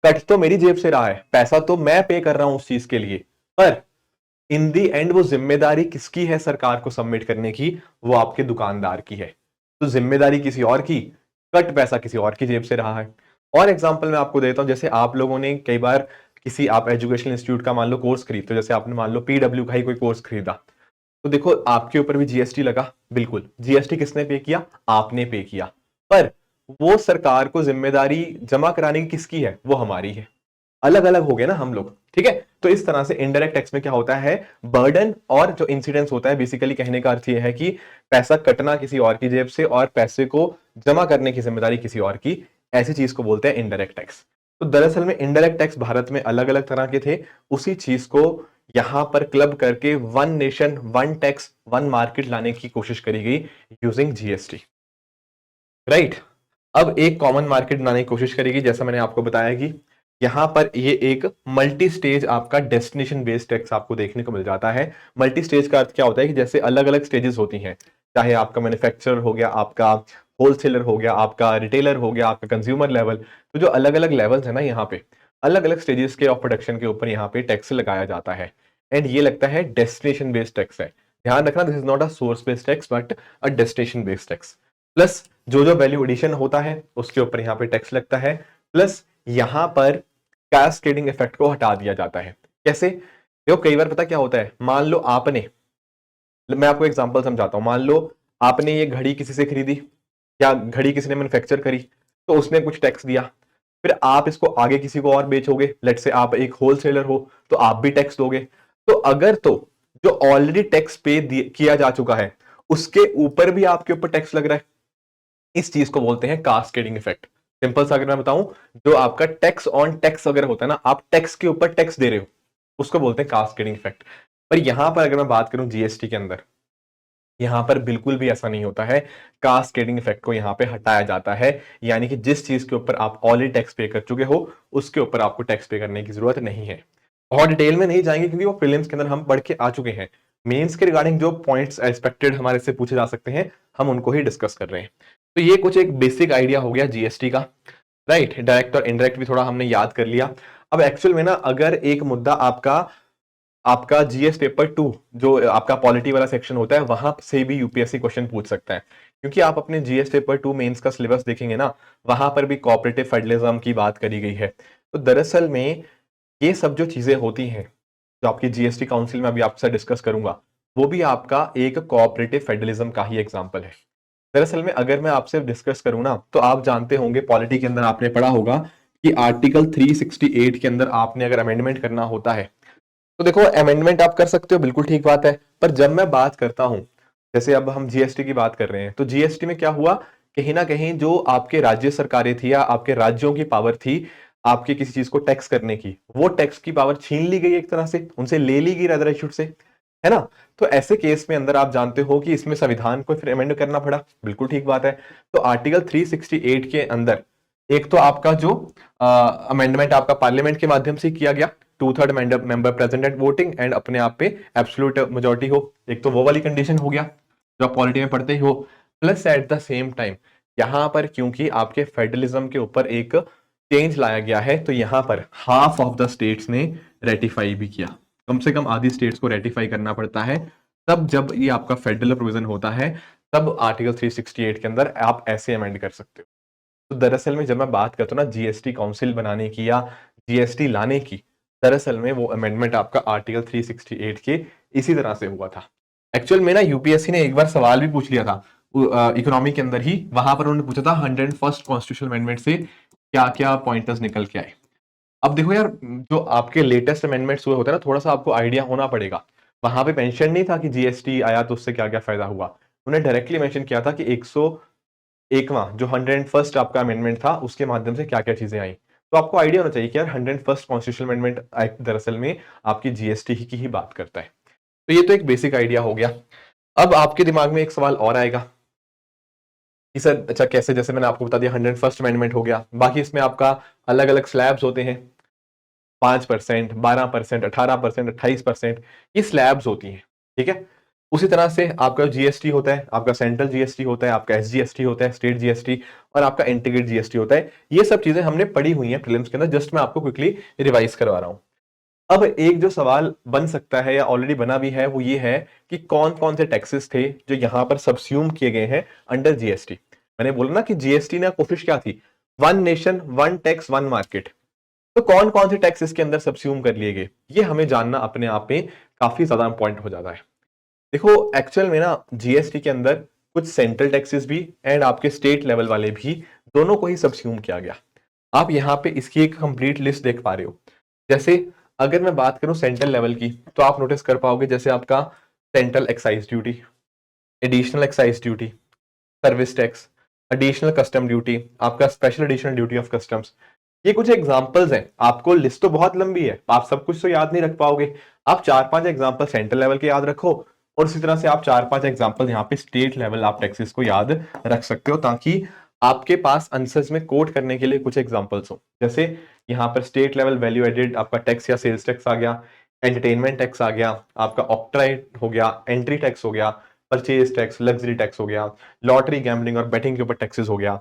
कट तो मेरी जेब से रहा है, पैसा तो मैं पे कर रहा हूं उस चीज के लिए, पर इन दी एंड वो जिम्मेदारी किसकी है सरकार को सबमिट करने की, वो आपके दुकानदार की है। तो जिम्मेदारी किसी और की, कट पैसा किसी और की जेब से रहा है। और एग्जांपल मैं आपको देता हूं, जैसे आप लोगों ने कई बार किसी आप एजुकेशनल इंस्टीट्यूट का मान लो कोर्स खरीदते हो, जैसे आपने मान लो पीडब्ल्यू का ही कोई कोर्स खरीदा, तो देखो आपके ऊपर भी जीएसटी लगा, बिल्कुल जीएसटी किसने पे किया, आपने पे किया, पर वो सरकार को जिम्मेदारी जमा कराने की किसकी है, वो हमारी है। अलग अलग हो गए ना हम लोग, ठीक है। तो इस तरह से इनडायरेक्ट टैक्स में क्या होता है, बर्डन और जो इंसिडेंस होता है, बेसिकली कहने का अर्थ यह है कि पैसा कटना किसी और की जेब से और पैसे को जमा करने की जिम्मेदारी किसी और की, ऐसी चीज को बोलते हैं इनडायरेक्ट टैक्स। तो दरअसल में इनडायरेक्ट टैक्स भारत में अलग अलग तरह के थे, उसी चीज को यहां पर क्लब करके one nation one tax one market लाने की कोशिश करी गई यूजिंग जीएसटी, राइट। अब एक कॉमन मार्केट बनाने की कोशिश करेगी, जैसा मैंने आपको बताया कि यहां पर ये एक मल्टी स्टेज आपका डेस्टिनेशन बेस्ड टैक्स आपको देखने को मिल जाता है। मल्टी स्टेज का अर्थ क्या होता है कि जैसे अलग अलग स्टेजेस होती हैं, चाहे आपका मैन्युफैक्चरर हो गया, आपका होलसेलर हो गया, आपका रिटेलर हो गया, आपका कंज्यूमर लेवल, तो जो अलग अलग लेवल्स है ना, यहाँ पे अलग अलग स्टेजेस के ऑफ प्रोडक्शन के ऊपर यहाँ पे टैक्स लगाया जाता है, एंड ये लगता है डेस्टिनेशन बेस्ड टैक्स है। ध्यान रखना, this is not a source based tax but a destination based tax. Plus जो जो वैल्यू एडिशन होता है उसके ऊपर यहाँ पे टैक्स लगता है, प्लस यहाँ पर कैस्केडिंग इफेक्ट को हटा दिया जाता है। कैसे, देखो कई बार पता क्या होता है, मान लो आपने, मैं आपको एग्जांपल समझाता हूं, मान लो आपने ये घड़ी किसी से खरीदी या घड़ी किसी ने मैन्युफैक्चर करी, तो उसने कुछ टैक्स दिया, फिर आप इसको आगे किसी को और बेचोगे, लेट्स से आप एक होलसेलर हो तो आप भी टैक्स दोगे। तो अगर तो जो ऑलरेडी टैक्स पे किया जा चुका है उसके ऊपर भी आपके ऊपर टैक्स लग रहा है, इस चीज को बोलते हैं कास्केडिंग इफेक्ट। सिंपल सा अगर मैं बताऊं, जो आपका टैक्स ऑन टैक्स वगैरह होता है ना, आप टैक्स के ऊपर टैक्स दे रहे हो, उसको बोलते हैं कास्केडिंग इफेक्ट। पर यहां पर अगर मैं बात करूं जीएसटी के अंदर, यहां पर बिल्कुल भी ऐसा नहीं होता है। कास्केडिंग इफेक्ट को यहां पे हटाया जाता है, यानी कि जिस चीज के ऊपर आप ऑलरेडी टैक्स पे कर चुके हो उसके ऊपर आपको टैक्स पे करने की जरूरत नहीं है। और डिटेल में नहीं जाएंगे क्योंकि वो प्रीलिम्स के अंदर हम पढ़ के आ चुके हैं। मेंस के रिगार्डिंग जो पॉइंट्स एक्सपेक्टेड हमारे से पूछे जा सकते हैं, हम उनको ही डिस्कस कर रहे हैं। तो ये कुछ एक बेसिक आइडिया हो गया जीएसटी का, राइट। डायरेक्ट और इनडायरेक्ट भी थोड़ा हमने याद कर लिया। अब एक्चुअल में ना, अगर एक मुद्दा आपका जीएस पेपर 2 जो आपका पॉलिटी वाला सेक्शन होता है, वहां से भी यूपीएससी क्वेश्चन पूछ सकता है, क्योंकि आप अपने जीएस पेपर 2 मेंस का सिलेबस देखेंगे ना, वहां पर भी कोऑपरेटिव फेडरलिज्म की बात करी गई है। तो दरअसल में ये सब जो चीजें होती हैं, जो आपकी जीएसटी काउंसिल में अभी आपसे डिस्कस करूंगा, वो भी आपका एक कोऑपरेटिव फेडरलिज्म का ही एग्जाम्पल है। दरअसल में अगर मैं आपसे डिस्कस करूं ना, तो आप जानते होंगे पॉलिटी के अंदर आपने पढ़ा होगा कि आर्टिकल 368 के अंदर आपने अगर अमेंडमेंट करना होता है, तो देखो अमेंडमेंट आप कर सकते हो, बिल्कुल ठीक बात है। पर जब मैं बात करता हूं, जैसे अब हम जीएसटी की बात कर रहे हैं, तो जीएसटी में क्या हुआ कहीं ना कहीं जो आपके राज्य सरकारें थी या आपके राज्यों की पावर थी आपके किसी चीज को टैक्स करने की, वो टैक्स की पावर छीन ली गई एक तरह से, उनसे ले ली गई रादर इशूड से, है ना। तो ऐसे केस में अंदर आप जानते हो कि इसमें संविधान को फिर अमेंड करना पड़ा, बिल्कुल ठीक बात है। तो आर्टिकल 368 के अंदर एक तो आपका जो अमेंडमेंट आपका पार्लियामेंट के माध्यम से किया गया, 2/3 member present at voting and अपने आप पे एब्सोल्यूट मेजोरिटी हो, एक तो वो वाली कंडीशन हो गया जो आप पॉलिटी में पढ़ते ही हो। Plus at the same time यहां पर क्योंकि आपके फेडरलिज्म के ऊपर एक चेंज लाया गया है, तो यहां पर हाफ ऑफ द स्टेट्स ने रेटिफाई भी किया, कम से कम आधी स्टेट्स को रेटिफाई करना पड़ता है। तब जब ये आपका फेडरल प्रोविजन होता है तब आर्टिकल 368 के अंदर आप ऐसे अमेंड कर सकते हो। तो दरअसल में जब मैं बात करता हूँ ना जीएसटी काउंसिल बनाने की या जीएसटी लाने की, दरअसल में वो अमेंडमेंट आपका आर्टिकल 368 के इसी तरह से हुआ था। एक्चुअल में ना यूपीएससी ने एक बार सवाल भी पूछ लिया था इकोनॉमी के अंदर ही, वहां पर उन्होंने पूछा था 101st कॉन्स्टिट्यूशनल अमेंडमेंट से क्या क्या पॉइंटर्स निकल के आए। अब देखो यार, जो आपके लेटेस्ट अमेंडमेंट्स हुए होते हैं ना, थोड़ा सा आपको आइडिया होना पड़ेगा। वहां पे मेंशन नहीं था कि जीएसटी आया तो उससे क्या क्या फायदा हुआ, उन्होंने डायरेक्टली मेंशन किया था कि 101वां जो 101st आपका अमेंडमेंट था उसके माध्यम से क्या क्या चीजें आई। तो आपको आइडिया होना चाहिए कि यार 101st कॉन्स्टिट्यूशनल अमेंडमेंट एक्ट दरअसल में आपकी जीएसटी की ही बात करता है। तो ये तो एक बेसिक आइडिया हो गया। अब आपके दिमाग में एक सवाल और आएगा कि सर अच्छा कैसे, जैसे मैंने आपको बता दिया 101st अमेंडमेंट हो गया, बाकी इसमें आपका अलग अलग स्लैब्स होते हैं, 5%, 12%, 18%, 28%, ये स्लैब्स होती हैं, ठीक है। उसी तरह से आपका जीएसटी होता है, आपका सेंट्रल जीएसटी होता है, आपका एसजीएसटी होता है, स्टेट जीएसटी, और आपका इंटीग्रेटेड जीएसटी होता है। ये सब चीजें हमने पढ़ी हुई हैं प्रीलिम्स के अंदर, जस्ट मैं आपको क्विकली रिवाइज करवा रहा हूं। अब एक जो सवाल बन सकता है या ऑलरेडी बना भी है वो ये है कि कौन कौन से टैक्सेस थे जो यहां पर सबस्यूम किए गए हैं अंडर जीएसटी। मैंने बोला ना कि जीएसटी ने कोशिश क्या थी, one nation one tax one market. तो कौन कौन से टैक्स इसके अंदर सबस्यूम कर लिए गए, ये हमें जानना अपने आप में काफी ज्यादा इंपॉर्टेंट हो जाता है। देखो एक्चुअल में ना जीएसटी के अंदर कुछ सेंट्रल टैक्सेस भी एंड आपके स्टेट लेवल वाले भी, दोनों को ही सबस्यूम किया गया। आप यहाँ पे इसकी एक कंप्लीट लिस्ट देख पा रहे हो। जैसे अगर मैं बात करूं सेंट्रल लेवल की, तो आप नोटिस कर पाओगे जैसे आपका central excise duty, additional excise duty, service tax, additional custom duty, आपका special additional duty of customs. ये कुछ एग्जांपल्स हैं, आपको लिस्ट तो बहुत लंबी है, आप सब कुछ तो याद नहीं रख पाओगे। आप 4-5 एग्जांपल सेंट्रल लेवल के याद रखो और इसी तरह से आप 4-5 एग्जांपल यहाँ पे स्टेट लेवल आप टैक्सेस को याद रख सकते हो, ताकि आपके पास आंसर्स में कोट करने के लिए कुछ एग्जांपल्स हो। जैसे यहाँ पर स्टेट लेवल वैल्यू एडेड आपका टैक्स या सेल्स टैक्स आ गया, एंटरटेनमेंट टैक्स आ गया, आपका ऑक्ट्राइड हो गया, एंट्री टैक्स हो गया, परचेज टैक्स, लग्जरी टैक्स हो गया, लॉटरी, गैम्बलिंग और बेटिंग के ऊपर टैक्सेस हो गया।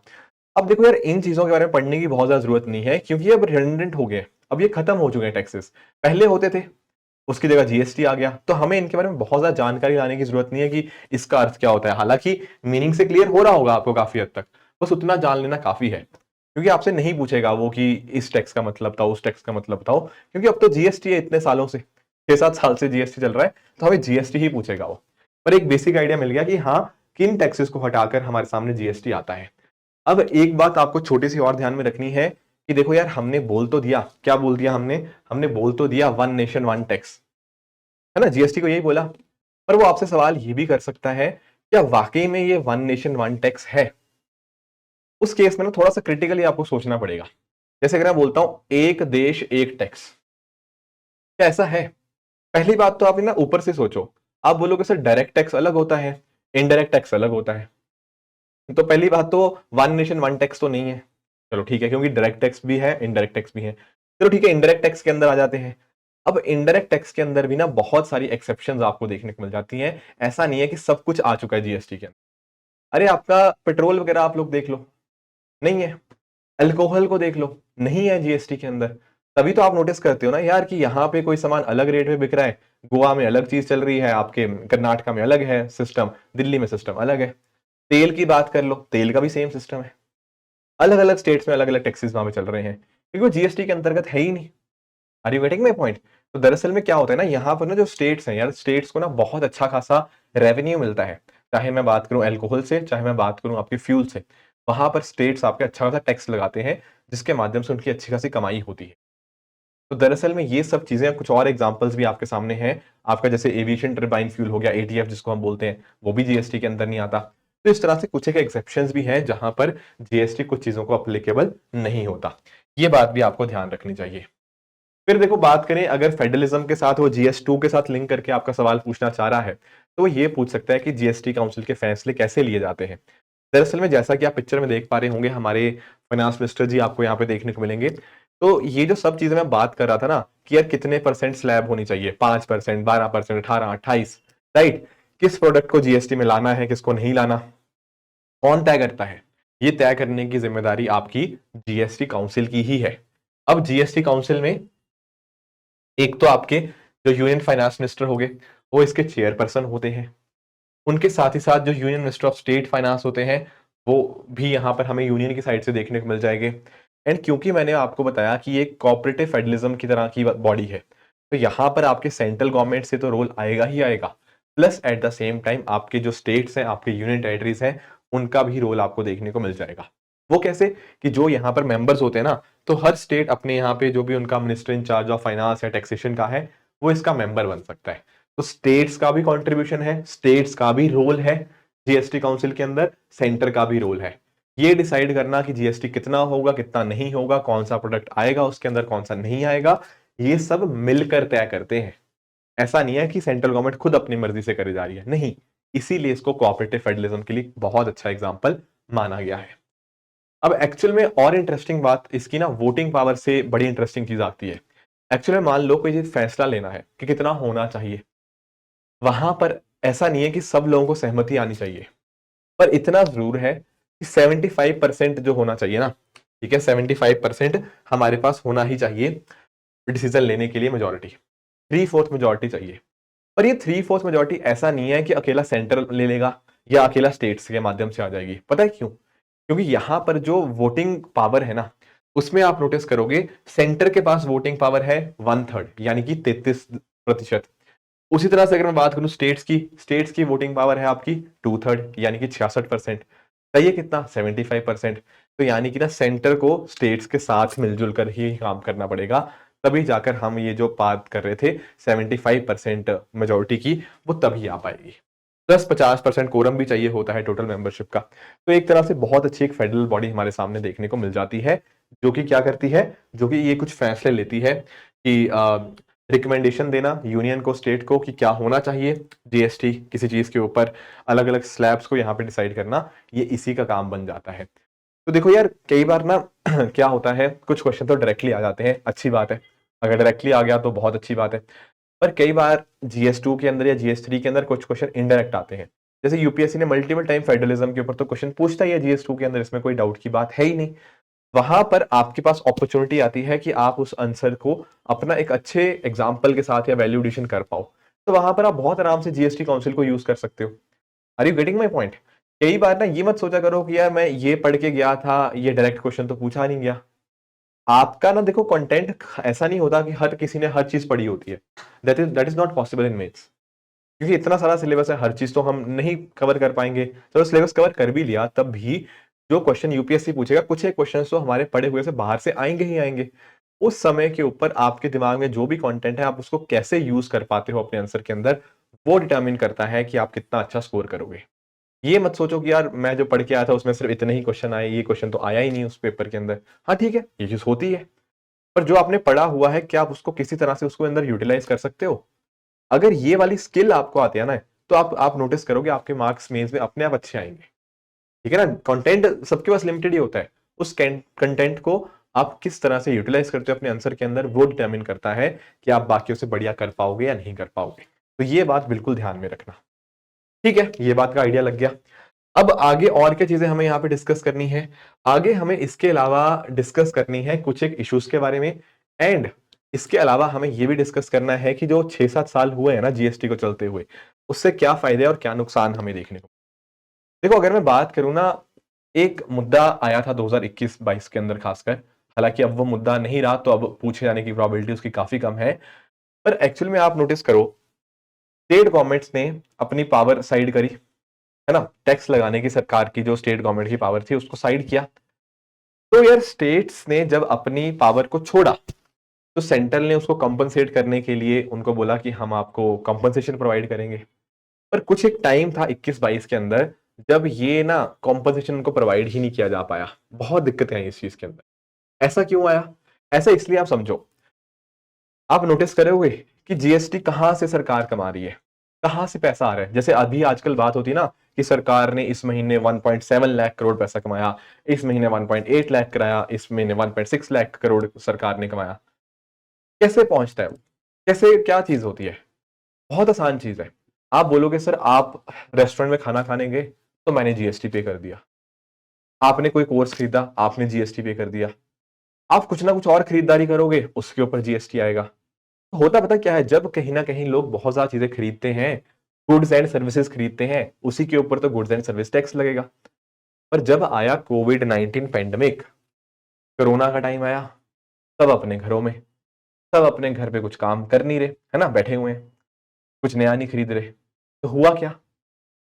अब देखो यार, इन चीजों के बारे में पढ़ने की बहुत ज्यादा जरूरत नहीं है क्योंकि अब रिडंडेंट हो गए, अब ये खत्म हो चुके हैं टैक्सेस। पहले होते थे, उसकी जगह जीएसटी आ गया, तो हमें इनके बारे में बहुत ज्यादा जानकारी लाने की जरूरत नहीं है कि इसका अर्थ क्या होता है। हालांकि मीनिंग से क्लियर हो रहा होगा आपको काफी हद तक, बस उतना जान लेना काफी है, क्योंकि आपसे नहीं पूछेगा वो कि इस टैक्स का मतलब बताओ, उस टैक्स का मतलब बताओ, क्योंकि अब तो जीएसटी है, इतने सालों से 6-7 साल से जीएसटी चल रहा है, तो हमें जीएसटी ही पूछेगा वो। पर एक बेसिक आइडिया मिल गया कि हाँ, किन टैक्सेस को हटाकर हमारे सामने जीएसटी आता है। अब एक बात आपको छोटी सी और ध्यान में रखनी है कि देखो यार, हमने बोल तो दिया, क्या बोल दिया हमने बोल तो दिया वन नेशन वन टैक्स, है ना, जीएसटी को यही बोला। पर वो आपसे सवाल ये भी कर सकता है, क्या वाकई में ये वन नेशन वन टैक्स है? उस केस में ना थोड़ा सा क्रिटिकली आपको सोचना पड़ेगा। जैसे अगर मैं बोलता हूं एक देश एक टैक्स, क्या ऐसा है? पहली बात तो आप ना ऊपर से सोचो, आप बोलोगे सर डायरेक्ट टैक्स अलग होता है, इनडायरेक्ट टैक्स अलग होता है। तो पहली बात तो वन नेशन वन टैक्स तो नहीं है, चलो ठीक है, क्योंकि डायरेक्ट टैक्स भी है, इनडायरेक्ट टैक्स भी है। चलो ठीक है, इनडायरेक्ट टैक्स के अंदर आ जाते हैं। अब इनडायरेक्ट टैक्स के अंदर भी ना बहुत सारी एक्सेप्शंस आपको देखने को मिल जाती हैं। ऐसा नहीं है कि सब कुछ आ चुका है जीएसटी के अंदर। अरे आपका पेट्रोल वगैरह आप लोग देख लो, नहीं है। अल्कोहल को देख लो, नहीं है जीएसटी के अंदर। तभी तो आप नोटिस करते हो ना यार कि यहाँ पे कोई सामान अलग रेट में बिक रहा है, गोवा में अलग चीज चल रही है, आपके कर्नाटका में अलग है सिस्टम, दिल्ली में सिस्टम अलग है। तेल की बात कर लो, तेल का भी सेम सिस्टम है, अलग अलग स्टेट्स में अलग अलग टैक्सेस वहां पे चल रहे हैं, क्योंकि वो जीएसटी के अंतर्गत है ही नहीं। Are you getting my point? तो दरअसल में क्या होता है ना, यहाँ पर ना जो स्टेट्स हैं यार, स्टेट्स को ना बहुत अच्छा खासा रेवेन्यू मिलता है। चाहे मैं बात करूं अल्कोहल से, चाहे मैं बात करूं आपके फ्यूल से, वहां पर स्टेट्स आपके अच्छा खासा टैक्स लगाते हैं, जिसके माध्यम से उनकी अच्छी खासी कमाई होती है। तो दरअसल में ये सब चीजें, कुछ और एग्जांपल्स भी आपके सामने हैं। आपका जैसे एविएशन टर्बाइन फ्यूल हो गया, एटीएफ जिसको हम बोलते हैं, वो भी जीएसटी के अंदर नहीं आता। तो इस तरह से कुछ एक एक्सेप्शंस भी हैं जहां पर जीएसटी कुछ चीजों को अप्लीकेबल नहीं होता। ये बात भी आपको ध्यान रखनी चाहिए। फिर देखो बात करें अगर फेडरलिज्म के साथ वो जीएस2 के साथ लिंक करके आपका सवाल पूछना चाह रहा है तो वो ये पूछ सकता है कि जीएसटी काउंसिल के फैसले कैसे लिए जाते हैं। दरअसल में जैसा कि आप पिक्चर में देख पा रहे होंगे हमारे फाइनेंस मिनिस्टर जी आपको यहाँ पे देखने को मिलेंगे। तो ये जो सब चीजें मैं बात कर रहा था ना कि यार कितने परसेंट स्लैब होनी चाहिए, 5%, 12%, 18, 28, राइट, किस प्रोडक्ट को जीएसटी में लाना है किसको नहीं लाना, कौन तय करता है, ये तय करने की जिम्मेदारी आपकी जीएसटी काउंसिल की ही है। अब जीएसटी काउंसिल में एक तो आपके जो यूनियन फाइनेंस मिनिस्टर होंगे वो इसके चेयरपर्सन होते हैं, उनके साथ ही साथ जो union minister of state finance होते हैं वो भी यहाँ पर हमें यूनियन की साइड से देखने को मिल जाएंगे। एंड क्योंकि मैंने आपको बताया कि ये कोऑपरेटिव फेडरलिज्म की तरह की बॉडी है तो यहाँ पर आपके सेंट्रल गवर्नमेंट से तो रोल आएगा ही आएगा, plus at the same time आपके जो स्टेट्स हैं आपके यूनियन टेरिटरीज हैं उनका भी रोल आपको देखने को मिल जाएगा। वो कैसे कि जो यहाँ पर मेंबर्स होते हैं ना तो हर स्टेट अपने यहाँ पे जो भी उनका minister in charge of finance या टैक्सेशन का है वो इसका मेंबर बन सकता है। तो स्टेट्स का भी कंट्रीब्यूशन है, स्टेट्स का भी रोल है जीएसटी काउंसिल के अंदर, सेंटर का भी रोल है। ये डिसाइड करना कि जीएसटी कितना होगा कितना नहीं होगा, कौन सा प्रोडक्ट आएगा उसके अंदर कौन सा नहीं आएगा, ये सब मिलकर तय करते हैं। ऐसा नहीं है कि सेंट्रल गवर्नमेंट खुद अपनी मर्जी से करे जा रही है, नहीं, इसीलिए इसको कोऑपरेटिव फेडरलिज्म के लिए बहुत अच्छा एग्जाम्पल माना गया है। अब एक्चुअल में और इंटरेस्टिंग बात इसकी ना वोटिंग पावर से बड़ी इंटरेस्टिंग चीज आती है। एक्चुअल में मान लो कोई फैसला लेना है कि कितना होना चाहिए, वहां पर ऐसा नहीं है कि सब लोगों को सहमति आनी चाहिए, पर इतना जरूर है कि 75% जो होना चाहिए ना, ठीक है, 75% हमारे पास होना ही चाहिए डिसीजन लेने के लिए मेजोरिटी, 3/4 मेजोरिटी चाहिए। पर ये 3/4 मेजोरिटी ऐसा नहीं है कि अकेला सेंटर ले लेगा या अकेला स्टेट्स के माध्यम से आ जाएगी। पता है क्यों? क्योंकि यहां पर जो वोटिंग पावर है ना उसमें आप नोटिस करोगे सेंटर के पास वोटिंग पावर है 1/3 यानी कि 33%। उसी तरह से अगर मैं बात करूं स्टेट्स की वोटिंग पावर है आपकी 2/3 यानी कि 66%। सही है कितना? 75%। तो यानी कि ना सेंटर को स्टेट्स के साथ मिलजुल कर ही काम करना पड़ेगा, तभी जाकर हम ये जो बात कर रहे थे 75% मेजोरिटी की वो तभी आ पाएगी। प्लस 50% कोरम भी चाहिए होता है टोटल मेंबरशिप का। तो एक तरह से बहुत अच्छी एक फेडरल बॉडी हमारे सामने देखने को मिल जाती है जो कि क्या करती है, जो कि ये कुछ फैसले लेती है कि रिकमेंडेशन देना यूनियन को, स्टेट को कि क्या होना चाहिए जीएसटी किसी चीज के ऊपर, अलग अलग स्लैब्स को यहाँ पे डिसाइड करना, ये इसी का काम बन जाता है। तो देखो यार कई बार ना क्या होता है कुछ क्वेश्चन तो डायरेक्टली आ जाते हैं, अच्छी बात है, अगर डायरेक्टली आ गया तो बहुत अच्छी बात है। पर कई बार जीएस2 के अंदर या जीएस3 के अंदर कुछ क्वेश्चन इनडायरेक्ट आते हैं। जैसे यूपीएससी ने मल्टीपल टाइम फेडरलिज्म के ऊपर तो क्वेश्चन पूछता ही है जीएस2 के अंदर, इसमें कोई डाउट की बात है ही नहीं। वहां पर आपके पास अपॉर्चुनिटी आती है कि आप उस आंसर को अपना एक अच्छे एग्जाम्पल के साथ या वैल्यूडेशन कर पाओ, तो वहां पर आप बहुत आराम से जीएसटी काउंसिल को यूज कर सकते हो। Are you getting my point? कई बार ना ये मत सोचा करो कि यार मैं ये पढ़ के गया था, ये डायरेक्ट क्वेश्चन तो पूछा नहीं गया। आपका ना देखो कंटेंट ऐसा नहीं होता कि हर किसी ने हर चीज पढ़ी होती है, that is not possible in maths, क्योंकि इतना सारा सिलेबस है, हर चीज तो हम नहीं कवर कर पाएंगे। चलो सिलेबस कवर कर भी लिया तब भी जो क्वेश्चन यूपीएससी पूछेगा कुछ एक क्वेश्चन तो हमारे पढ़े हुए से बाहर से आएंगे ही आएंगे। उस समय के ऊपर आपके दिमाग में जो भी कंटेंट है आप उसको कैसे यूज कर पाते हो अपने आंसर के अंदर, वो डिटरमिन करता है कि आप कितना अच्छा स्कोर करोगे। ये मत सोचो कि यार मैं जो पढ़ के आया था उसमें सिर्फ इतने ही क्वेश्चन आए, ये क्वेश्चन तो आया ही नहीं उस पेपर के अंदर। हाँ ठीक है, ये चीज होती है, पर जो आपने पढ़ा हुआ है क्या आप उसको किसी तरह से उसको अंदर यूटिलाइज कर सकते हो? अगर ये वाली स्किल आपको आती है ना तो आप नोटिस करोगे आपके मार्क्स मेंस में अपने आप अच्छे आएंगे। ठीक है ना, कंटेंट सबके पास लिमिटेड ही होता है, उस कंटेंट को आप किस तरह से यूटिलाइज करते हो अपने आंसर के अंदर वो डिटरमिन करता है कि आप बाकियों से बढ़िया कर पाओगे या नहीं कर पाओगे। तो ये बात बिल्कुल ध्यान में रखना। ठीक है, ये बात का आइडिया लग गया। अब आगे और क्या चीजें हमें यहाँ पे डिस्कस करनी है? आगे हमें इसके अलावा डिस्कस करनी है कुछ एक इश्यूज के बारे में, एंड इसके अलावा हमें ये भी डिस्कस करना है कि जो 6-7 साल हुए हैं ना जीएसटी को चलते हुए, उससे क्या फायदे और क्या नुकसान हमें देखने को। देखो अगर मैं बात करूं ना, एक मुद्दा आया था 2021-22 के अंदर खासकर, हालांकि अब वो मुद्दा नहीं रहा तो अब पूछे जाने की प्रोबेबिलिटी उसकी काफी कम है, पर एक्चुअल में आप नोटिस करो स्टेट गवर्नमेंट्स ने अपनी पावर साइड करी है ना, टैक्स लगाने की सरकार की जो स्टेट गवर्नमेंट की पावर थी उसको साइड किया। तो यार स्टेट्स ने जब अपनी पावर को छोड़ा तो सेंट्रल ने उसको कंपनसेट करने के लिए उनको बोला कि हम आपको कंपनसेशन प्रोवाइड करेंगे। पर कुछ एक टाइम था 21-22 के अंदर जब ये ना कॉम्पोजिशन उनको प्रोवाइड ही नहीं किया जा पाया, बहुत दिक्कतें आई इस चीज के अंदर। ऐसा क्यों आया? ऐसा इसलिए, आप समझो, आप नोटिस करोगे कि जीएसटी कहां से सरकार कमा रही है, कहां से पैसा आ रहा है। जैसे अभी आजकल बात होती है ना कि सरकार ने इस महीने 1.7 लाख करोड़ पैसा कमाया, इस महीने 1.8 लाख कराया, इस महीने 1.6 लाख करोड़ सरकार ने कमाया। कैसे पहुंचता है वो? कैसे, क्या चीज होती है? बहुत आसान चीज है। आप बोलोगे सर आप रेस्टोरेंट में खाना खाने गए तो मैंने जीएसटी पे कर दिया, आपने कोई कोर्स खरीदा आपने जीएसटी पे कर दिया, आप कुछ ना कुछ और खरीदारी करोगे उसके ऊपर जीएसटी आएगा। तो होता पता क्या है, जब कहीं ना कहीं लोग बहुत ज्यादा चीजें खरीदते हैं, गुड्स एंड सर्विसेज खरीदते हैं, उसी के ऊपर तो गुड्स एंड सर्विस टैक्स लगेगा। पर जब आया कोविड-19 पेंडेमिक, कोरोना का टाइम आया, सब अपने घरों में, सब अपने घर पे कुछ काम कर नहीं रहे, है ना, बैठे हुए हैं, कुछ नया नहीं खरीद रहे। तो हुआ क्या?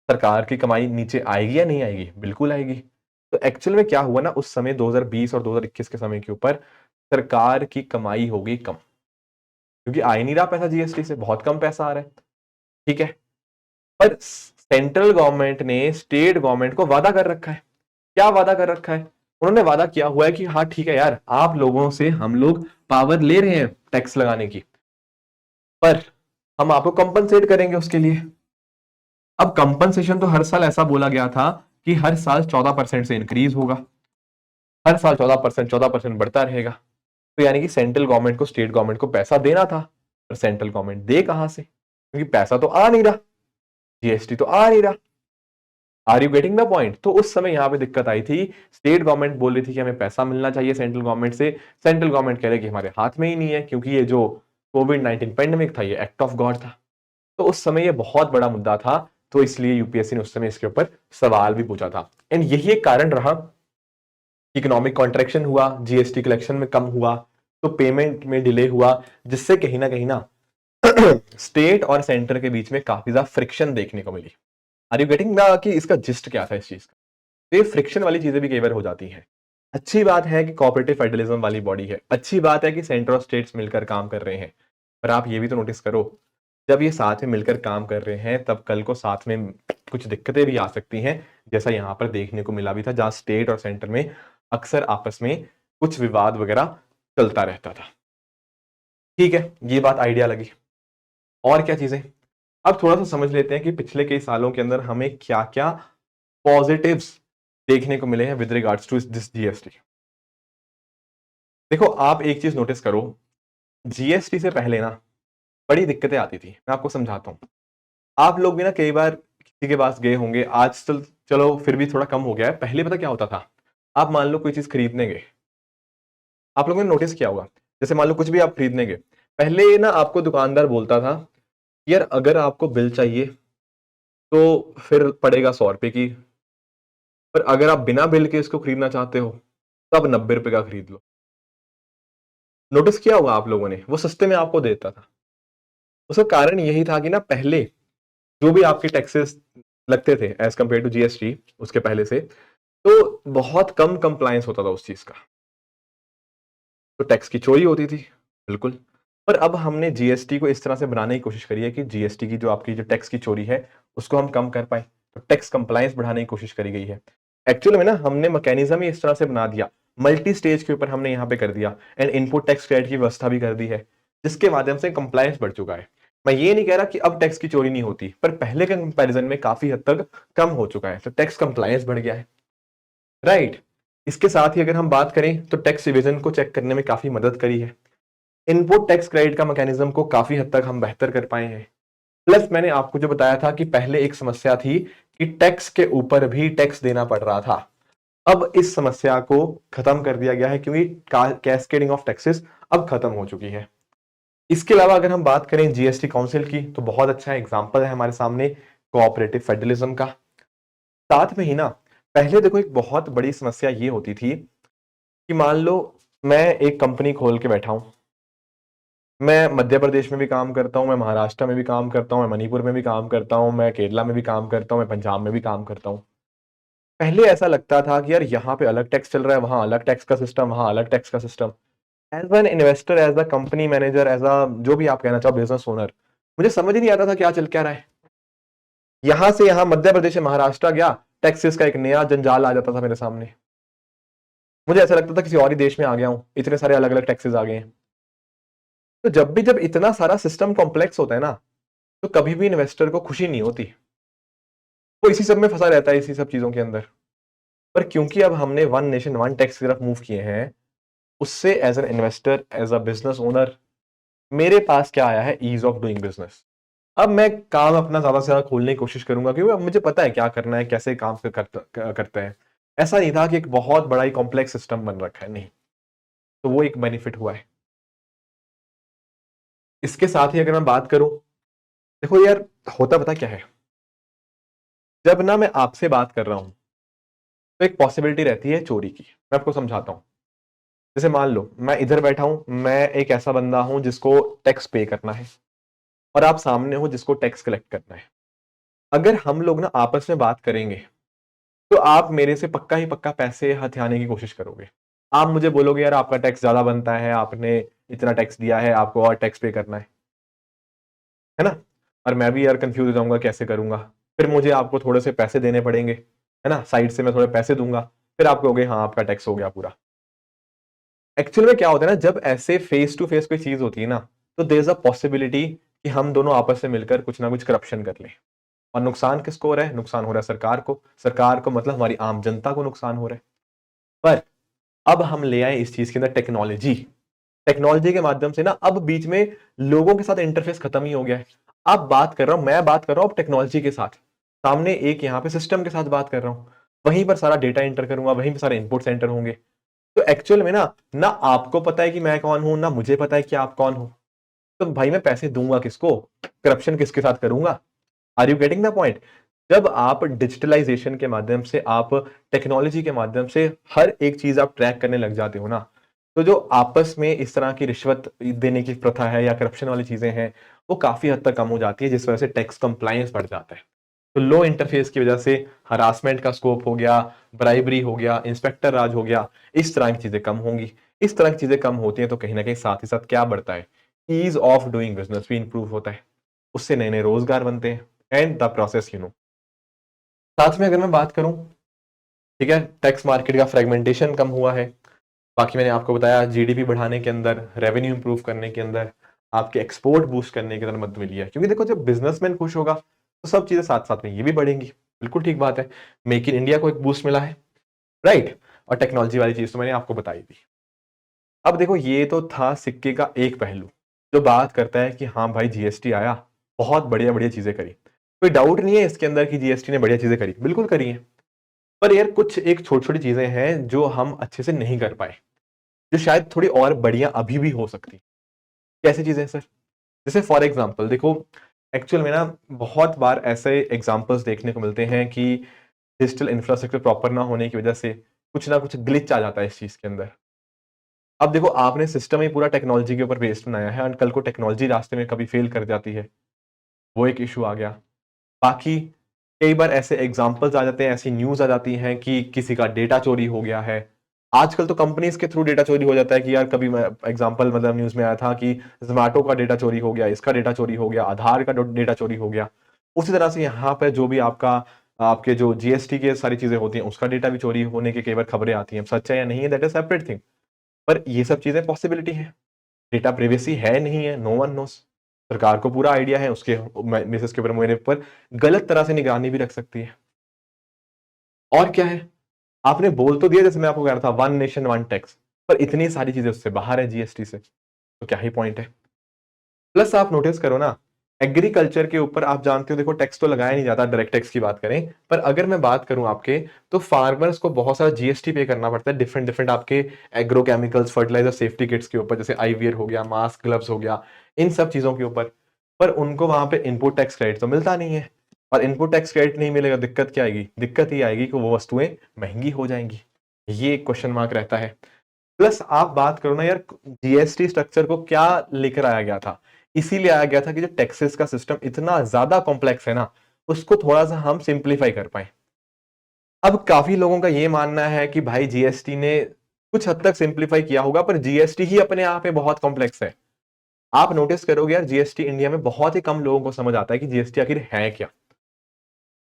सरकार की कमाई नीचे आएगी या नहीं आएगी? बिल्कुल आएगी। तो एक्चुअल में क्या हुआ ना, उस समय 2020 और 2021 के समय के ऊपर सरकार की कमाई होगी कम, क्योंकि आ ही नहीं रहा पैसा जीएसटी से, बहुत कम पैसा आ रहा है। ठीक है, पर सेंट्रल गवर्नमेंट ने स्टेट गवर्नमेंट को वादा कर रखा है। क्या वादा कर रखा है? उन्होंने वादा किया हुआ है कि हाँ ठीक है यार, आप लोगों से हम लोग पावर ले रहे हैं टैक्स लगाने की, पर हम आपको कंपनसेट करेंगे उसके लिए। अब कंपनसेशन तो हर साल ऐसा बोला गया था कि हर साल 14% से इंक्रीज होगा, हर साल 14% बढ़ता रहेगा। तो यानी कि सेंट्रल गवर्नमेंट को स्टेट गवर्नमेंट को पैसा देना था, पर सेंट्रल गवर्नमेंट दे कहां से? क्योंकि पैसा तो आ नहीं रहा, जीएसटी तो आ नहीं रहा। Are you getting the point? तो उस समय यहां पे दिक्कत आई थी। स्टेट गवर्नमेंट बोल रही थी कि हमें पैसा मिलना चाहिए सेंट्रल गवर्नमेंट से, सेंट्रल गवर्नमेंट कह रहे कि हमारे हाथ में ही नहीं है, क्योंकि ये जो कोविड-19 पेंडेमिक था ये एक्ट ऑफ गॉड था। तो उस समय ये बहुत बड़ा मुद्दा था, तो इसलिए यूपीएससी ने उस समय इसके ऊपर सवाल भी पूछा था। एंड यही एक कारण रहा, इकोनॉमिक कॉन्ट्रैक्शन हुआ, जीएसटी कलेक्शन में कम हुआ, तो पेमेंट में डिले हुआ, जिससे कहीं ना स्टेट और सेंटर के बीच में काफी ज्यादा फ्रिक्शन देखने को मिली। आर यू गेटिंग द कि इसका जिस्ट क्या था इस चीज का? तो ये फ्रिक्शन वाली चीजें भी कई बार हो जाती हैं। अच्छी बात है कि कोऑपरेटिव फेडरलिज्म वाली बॉडी है, अच्छी बात है कि सेंटर और स्टेट्स मिलकर काम कर रहे हैं, पर आप ये भी तो नोटिस करो, जब ये साथ में मिलकर काम कर रहे हैं तब कल को साथ में कुछ दिक्कतें भी आ सकती हैं, जैसा यहाँ पर देखने को मिला भी था, जहां स्टेट और सेंटर में अक्सर आपस में कुछ विवाद वगैरह चलता रहता था। ठीक है, ये बात आइडिया लगी। और क्या चीजें, अब थोड़ा सा समझ लेते हैं कि पिछले कई सालों के अंदर हमें क्या क्या पॉजिटिव्स देखने को मिले हैं with regards to this GST. देखो, आप एक चीज नोटिस करो, जीएसटी से पहले ना बड़ी दिक्कतें आती थी। मैं आपको समझाता हूं। आप लोग भी ना कई बार किसी के पास गए होंगे, आज तो चलो फिर भी थोड़ा कम हो गया है, पहले पता क्या होता था, आप मान लो कोई चीज खरीदने गए, आप लोगों ने नोटिस किया होगा, जैसे मान लो कुछ भी आप खरीदने गए, पहले ना आपको दुकानदार बोलता था यार अगर आपको बिल चाहिए तो फिर पड़ेगा 100 रुपए की, पर अगर आप बिना बिल के इसको खरीदना चाहते हो तब 90 रुपए का खरीद लो। नोटिस किया होगा आप लोगों ने, वो सस्ते में आपको देता था। उसका कारण यही था कि ना पहले जो भी आपके टैक्सेस लगते थे एज कंपेयर टू जीएसटी उसके पहले से, तो बहुत कम कंप्लायंस होता था उस चीज का, तो टैक्स की चोरी होती थी, बिल्कुल। पर अब हमने जीएसटी को इस तरह से बनाने की कोशिश करी है कि जीएसटी की जो आपकी जो टैक्स की चोरी है उसको हम कम कर पाए, तो टैक्स कंप्लायंस बढ़ाने की कोशिश करी गई है। एक्चुअल में ना हमने मैकेनिज्म ही इस तरह से बना दिया, मल्टी स्टेज के ऊपर हमने यहाँ पे कर दिया, एंड इनपुट टैक्स क्रेडिट की व्यवस्था भी कर दी है, जिसके माध्यम से कंप्लायंस बढ़ चुका है। मैं ये नहीं कह रहा कि अब टैक्स की चोरी नहीं होती, पर पहले के कंपैरिजन में काफी हद तक कम हो चुका है, तो टैक्स कंप्लायंस बढ़ गया है, राइट। इसके साथ ही अगर हम बात करें तो टैक्स इवेजन को चेक करने में काफी मदद करी है, इनपुट टैक्स क्रेडिट का मैकेनिज्म को काफी हद तक हम बेहतर कर पाए हैं। प्लस मैंने आपको जो बताया था कि पहले एक समस्या थी कि टैक्स के ऊपर भी टैक्स देना पड़ रहा था, अब इस समस्या को खत्म कर दिया गया है, क्योंकि कैस्केडिंग ऑफ टैक्सेस अब खत्म हो चुकी है। इसके अलावा अगर हम बात करें जीएसटी काउंसिल की, तो बहुत अच्छा एग्जांपल है हमारे सामने कोऑपरेटिव फेडरलिज्म का। साथ में ही ना पहले देखो एक बहुत बड़ी समस्या ये होती थी कि मान लो मैं एक कंपनी खोल के बैठा हूं, मैं मध्य प्रदेश में भी काम करता हूं, मैं महाराष्ट्र में भी काम करता हूं, मैं मणिपुर में भी काम करता हूं, मैं केरला में भी काम करता हूं, मैं पंजाब में भी काम करता हूं। पहले ऐसा लगता था कि यार यहाँ पे अलग टैक्स चल रहा है, वहां अलग टैक्स का सिस्टम, वहां अलग टैक्स का system. As an investor, as a company manager, as a जो भी आप कहना चाहो बिजनेस ओनर, मुझे समझ ही नहीं आता था क्या चल क्या रहा है। यहां से यहां मध्य प्रदेश से महाराष्ट्र गया टैक्सेस का एक नया जंजाल आ जाता था मेरे सामने। मुझे ऐसा लगता था किसी और ही देश में आ गया हूं, इतने सारे अलग अलग टैक्सेस आ गए हैं। तो जब इतना सारा सिस्टम कॉम्प्लेक्स होता है ना, तो कभी भी इन्वेस्टर को खुशी नहीं होती, वो इसी सब में फंसा रहता है, इसी सब चीजों के अंदर। पर क्योंकि अब हमने वन नेशन वन टैक्स की तरफ मूव किए हैं, उससे as an investor, as a business owner, मेरे पास क्या आया है, ईज ऑफ डूइंग बिजनेस। अब मैं काम अपना ज्यादा से ज्यादा खोलने की कोशिश करूंगा, क्योंकि अब मुझे पता है क्या करना है, कैसे काम करते हैं। ऐसा नहीं था कि एक बहुत बड़ा ही कॉम्प्लेक्स सिस्टम बन रखा है, नहीं। तो वो एक बेनिफिट हुआ है। इसके साथ ही अगर मैं बात करूं, देखो यार, होता पता क्या है, जब ना मैं आपसे बात कर रहा हूं तो एक पॉसिबिलिटी रहती है चोरी की। मैं आपको समझाता हूं। जैसे मान लो मैं इधर बैठा हूं, मैं एक ऐसा बंदा हूं जिसको टैक्स पे करना है, और आप सामने हो जिसको टैक्स कलेक्ट करना है। अगर हम लोग ना आपस में बात करेंगे, तो आप मेरे से पक्का ही पक्का पैसे हथियाने की कोशिश करोगे। आप मुझे बोलोगे यार आपका टैक्स ज्यादा बनता है, आपने इतना टैक्स दिया है, आपको और टैक्स पे करना है ना। और मैं भी यार कंफ्यूज हो जाऊंगा, कैसे करूंगा। फिर मुझे आपको थोड़े से पैसे देने पड़ेंगे, है ना, साइड से मैं थोड़े पैसे दूंगा। फिर आप कहोगे हाँ आपका टैक्स हो गया पूरा। एक्चुअल में क्या होता है ना, जब ऐसे फेस टू फेस कोई चीज होती है ना, तो देयर इज अ पॉसिबिलिटी कि हम दोनों आपस में मिलकर कुछ ना कुछ करप्शन कर लें। और नुकसान किसको हो रहा है? नुकसान हो रहा है सरकार को। सरकार को मतलब हमारी आम जनता को नुकसान हो रहा है। पर अब हम ले आए इस चीज के अंदर टेक्नोलॉजी। टेक्नोलॉजी के माध्यम से ना अब बीच में लोगों के साथ इंटरफेस खत्म ही हो गया है। अब बात कर रहा हूं, मैं बात कर रहा हूं अब टेक्नोलॉजी के साथ, सामने एक यहाँ पे सिस्टम के साथ बात कर रहा हूं। वहीं पर सारा डेटा एंटर करूंगा, वहीं पर सारे इनपुट्स एंटर होंगे। तो एक्चुअल में ना ना आपको पता है कि मैं कौन हूं, ना मुझे पता है कि आप कौन हो। तो भाई मैं पैसे दूंगा किसको? करप्शन किसके साथ करूंगा? Are you getting the point? जब आप डिजिटलाइजेशन के माध्यम से, आप टेक्नोलॉजी के माध्यम से हर एक चीज आप ट्रैक करने लग जाते हो ना, तो जो आपस में इस तरह की रिश्वत देने की प्रथा है या करप्शन वाली चीजें हैं, वो काफी हद तक कम हो जाती है, जिस वजह से टैक्स कंप्लायंस बढ़ जाता है। तो लो इंटरफेस की वजह से हरासमेंट का स्कोप हो गया, ब्राइबरी हो गया, इंस्पेक्टर राज हो गया, इस तरह की चीजें कम होंगी। इस तरह की चीजें कम होती हैं तो कहीं ना कहीं साथ ही साथ क्या बढ़ता है? ईज ऑफ डूइंग बिजनेस भी इंप्रूव होता है। उससे नए नए रोजगार बनते हैं, एंड द प्रोसेस साथ में अगर मैं बात करूं, ठीक है, टैक्स मार्केट का फ्रेगमेंटेशन कम हुआ है। बाकी मैंने आपको बताया जीडीपी बढ़ाने के अंदर, रेवेन्यू इंप्रूव करने के अंदर, आपके एक्सपोर्ट बूस्ट करने के अंदर मदद मिली है। क्योंकि देखो जब बिजनेसमैन खुश होगा तो सब चीजें साथ साथ में ये भी बढ़ेंगी। बिल्कुल ठीक बात है। मेक इन इंडिया को एक बूस्ट मिला है, राइट। और टेक्नोलॉजी वाली चीज तो मैंने आपको बताई थी। अब देखो ये तो था सिक्के का एक पहलू, जो बात करता है कि हाँ भाई जीएसटी आया, बहुत बढ़िया बढ़िया चीजें करी। कोई डाउट नहीं है इसके अंदर कि जीएसटी ने बढ़िया चीजें करी, बिल्कुल करी है। पर यार कुछ एक छोटी छोटी चीजें हैं जो हम अच्छे से नहीं कर पाए, जो शायद थोड़ी और बढ़िया अभी भी हो सकती। कैसी चीजें सर? जैसे फॉर एग्जांपल देखो, एक्चुअल में ना बहुत बार ऐसे एग्जांपल्स देखने को मिलते हैं कि डिजिटल इंफ्रास्ट्रक्चर प्रॉपर ना होने की वजह से कुछ ना कुछ ग्लिच आ जाता है इस चीज के अंदर। अब देखो आपने सिस्टम ही पूरा टेक्नोलॉजी के ऊपर बेस्ड बनाया है, और कल को टेक्नोलॉजी रास्ते में कभी फेल कर जाती है, वो एक इशू आ गया। बाकी कई बार ऐसे एग्जांपल्स आ जाते हैं, ऐसी न्यूज आ जाती हैं कि किसी का डेटा चोरी हो गया है। आजकल तो कंपनीज के थ्रू डेटा चोरी हो जाता है कि यार कभी एग्जांपल मतलब न्यूज में आया था कि जोमेटो का डेटा चोरी हो गया, इसका डेटा चोरी हो गया, आधार का डेटा चोरी हो गया। उसी तरह से यहाँ पर जो भी आपका आपके जो जीएसटी के सारी चीजें होती हैं उसका डेटा भी चोरी होने की कई बार खबरें आती हैं। सच है या नहीं है, दैट इज सेपरेट थिंग। पर ये सब चीजें पॉसिबिलिटी है। डेटा प्रिवेसी है नहीं है, नो वन नोस। सरकार को पूरा आइडिया है, उसके बेसिस के ऊपर मेरे ऊपर गलत तरह से निगरानी भी रख सकती है। और क्या है, आपने बोल तो दिया, जैसे मैं आपको कह रहा था वन नेशन वन टैक्स, पर इतनी सारी चीजें उससे बाहर है जीएसटी से, तो क्या ही पॉइंट है। प्लस आप नोटिस करो ना, एग्रीकल्चर के ऊपर आप जानते हो देखो टैक्स तो लगाया नहीं जाता, डायरेक्ट टैक्स की बात करें। पर अगर मैं बात करूं आपके, तो फार्मर्स को बहुत सारा जीएसटी पे करना पड़ता है, डिफरेंट डिफरेंट आपके एग्रोकेमिकल्स, फर्टिलाइजर, सेफ्टी किट्स के ऊपर, जैसे आईवीआर हो गया, मास्क, ग्लव्स हो गया, इन सब चीजों के ऊपर। पर उनको वहां पे इनपुट टैक्स क्रेडिट तो मिलता नहीं है। और इनपुट टैक्स क्रेडिट नहीं मिलेगा, दिक्कत क्या आएगी? दिक्कत ये आएगी कि वो वस्तुएं महंगी हो जाएंगी। ये एक क्वेश्चन मार्क रहता है। प्लस आप बात करो ना यार, जीएसटी स्ट्रक्चर को क्या लेकर आया गया था? इसीलिए आया गया था कि जो टैक्सेस का सिस्टम इतना ज्यादा कॉम्प्लेक्स है ना, उसको थोड़ा सा हम सिंप्लीफाई कर पाए। अब काफी लोगों का ये मानना है कि भाई जीएसटी ने कुछ हद तक सिंप्लीफाई किया होगा, पर जीएसटी ही अपने आप में बहुत कॉम्प्लेक्स है। आप नोटिस करोगे यार, जीएसटी इंडिया में बहुत ही कम लोगों को समझ आता है कि जीएसटी आखिर है क्या।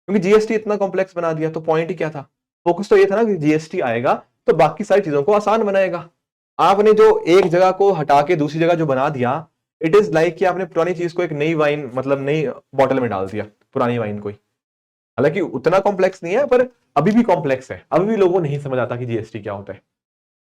क्योंकि जीएसटी इतना कॉम्प्लेक्स बना दिया। तो पॉइंट ही क्या था, फोकस तो ये था ना कि जीएसटी आएगा तो बाकी सारी चीजों को आसान बनाएगा। आपने जो एक जगह को हटा के दूसरी जगह जो बना दिया, इट इज लाइक कि आपने पुरानी चीज को एक नई वाइन मतलब नई बॉटल में डाल दिया, पुरानी वाइन को ही। हालांकि उतना कॉम्प्लेक्स नहीं है पर अभी भी कॉम्प्लेक्स है, अभी भी लोगों को नहीं समझ आता कि जीएसटी क्या होता है।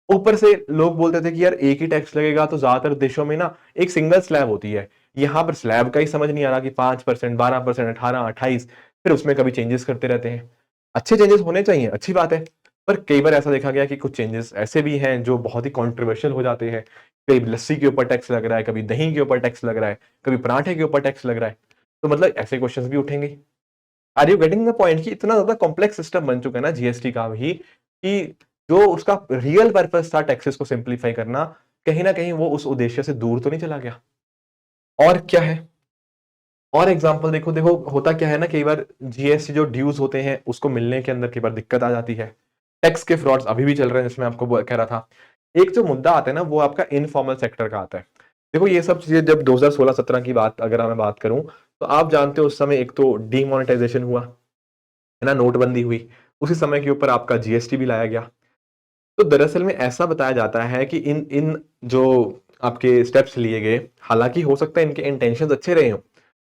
ऊपर से लोग बोलते थे कि यार एक ही टैक्स लगेगा, तो ज्यादातर देशों में ना एक सिंगल स्लैब होती है, यहाँ पर स्लैब का ही समझ नहीं आ रहा कि 5%, 12%, 18, 28, फिर उसमें कभी चेंजेस करते रहते हैं। अच्छे चेंजेस होने चाहिए, अच्छी बात है, पर कई बार ऐसा देखा गया कि कुछ चेंजेस ऐसे भी हैं जो बहुत ही कॉन्ट्रोवर्शियल हो जाते हैं। कभी लस्सी के ऊपर टैक्स लग रहा है, कभी दही के ऊपर टैक्स लग रहा है, कभी पराठे के ऊपर टैक्स लग रहा है। तो मतलब ऐसे क्वेश्चंस भी उठेंगे। Are you getting the point कि इतना ज्यादा कॉम्प्लेक्स सिस्टम बन चुका है ना जीएसटी का भी, कि जो उसका रियल पर्पस था टैक्सेस को सिंप्लीफाई करना, कहीं ना कहीं वो उस उद्देश्य से दूर तो नहीं चला गया। और क्या है, और एग्जांपल देखो देखो होता क्या है ना, कई बार जीएसटी जो ड्यूज होते हैं उसको मिलने के अंदर कई बार दिक्कत आ जाती है। टैक्स के फ्रॉड्स अभी भी चल रहे हैं, जिसमें आपको कह रहा था। एक जो मुद्दा आता है ना वो आपका इनफॉर्मल सेक्टर का आता है। देखो ये सब चीजें जब 2016-17 की बात अगर मैं बात करूं, तो आप जानते हो उस समय एक तो डीमोनेटाइजेशन हुआ है ना, नोटबंदी हुई, उसी समय के ऊपर आपका जीएसटी भी लाया गया। तो दरअसल में ऐसा बताया जाता है कि इन इन जो आपके स्टेप्स लिए गए, हालांकि हो सकता है इनके इंटेंशंस अच्छे रहे हों,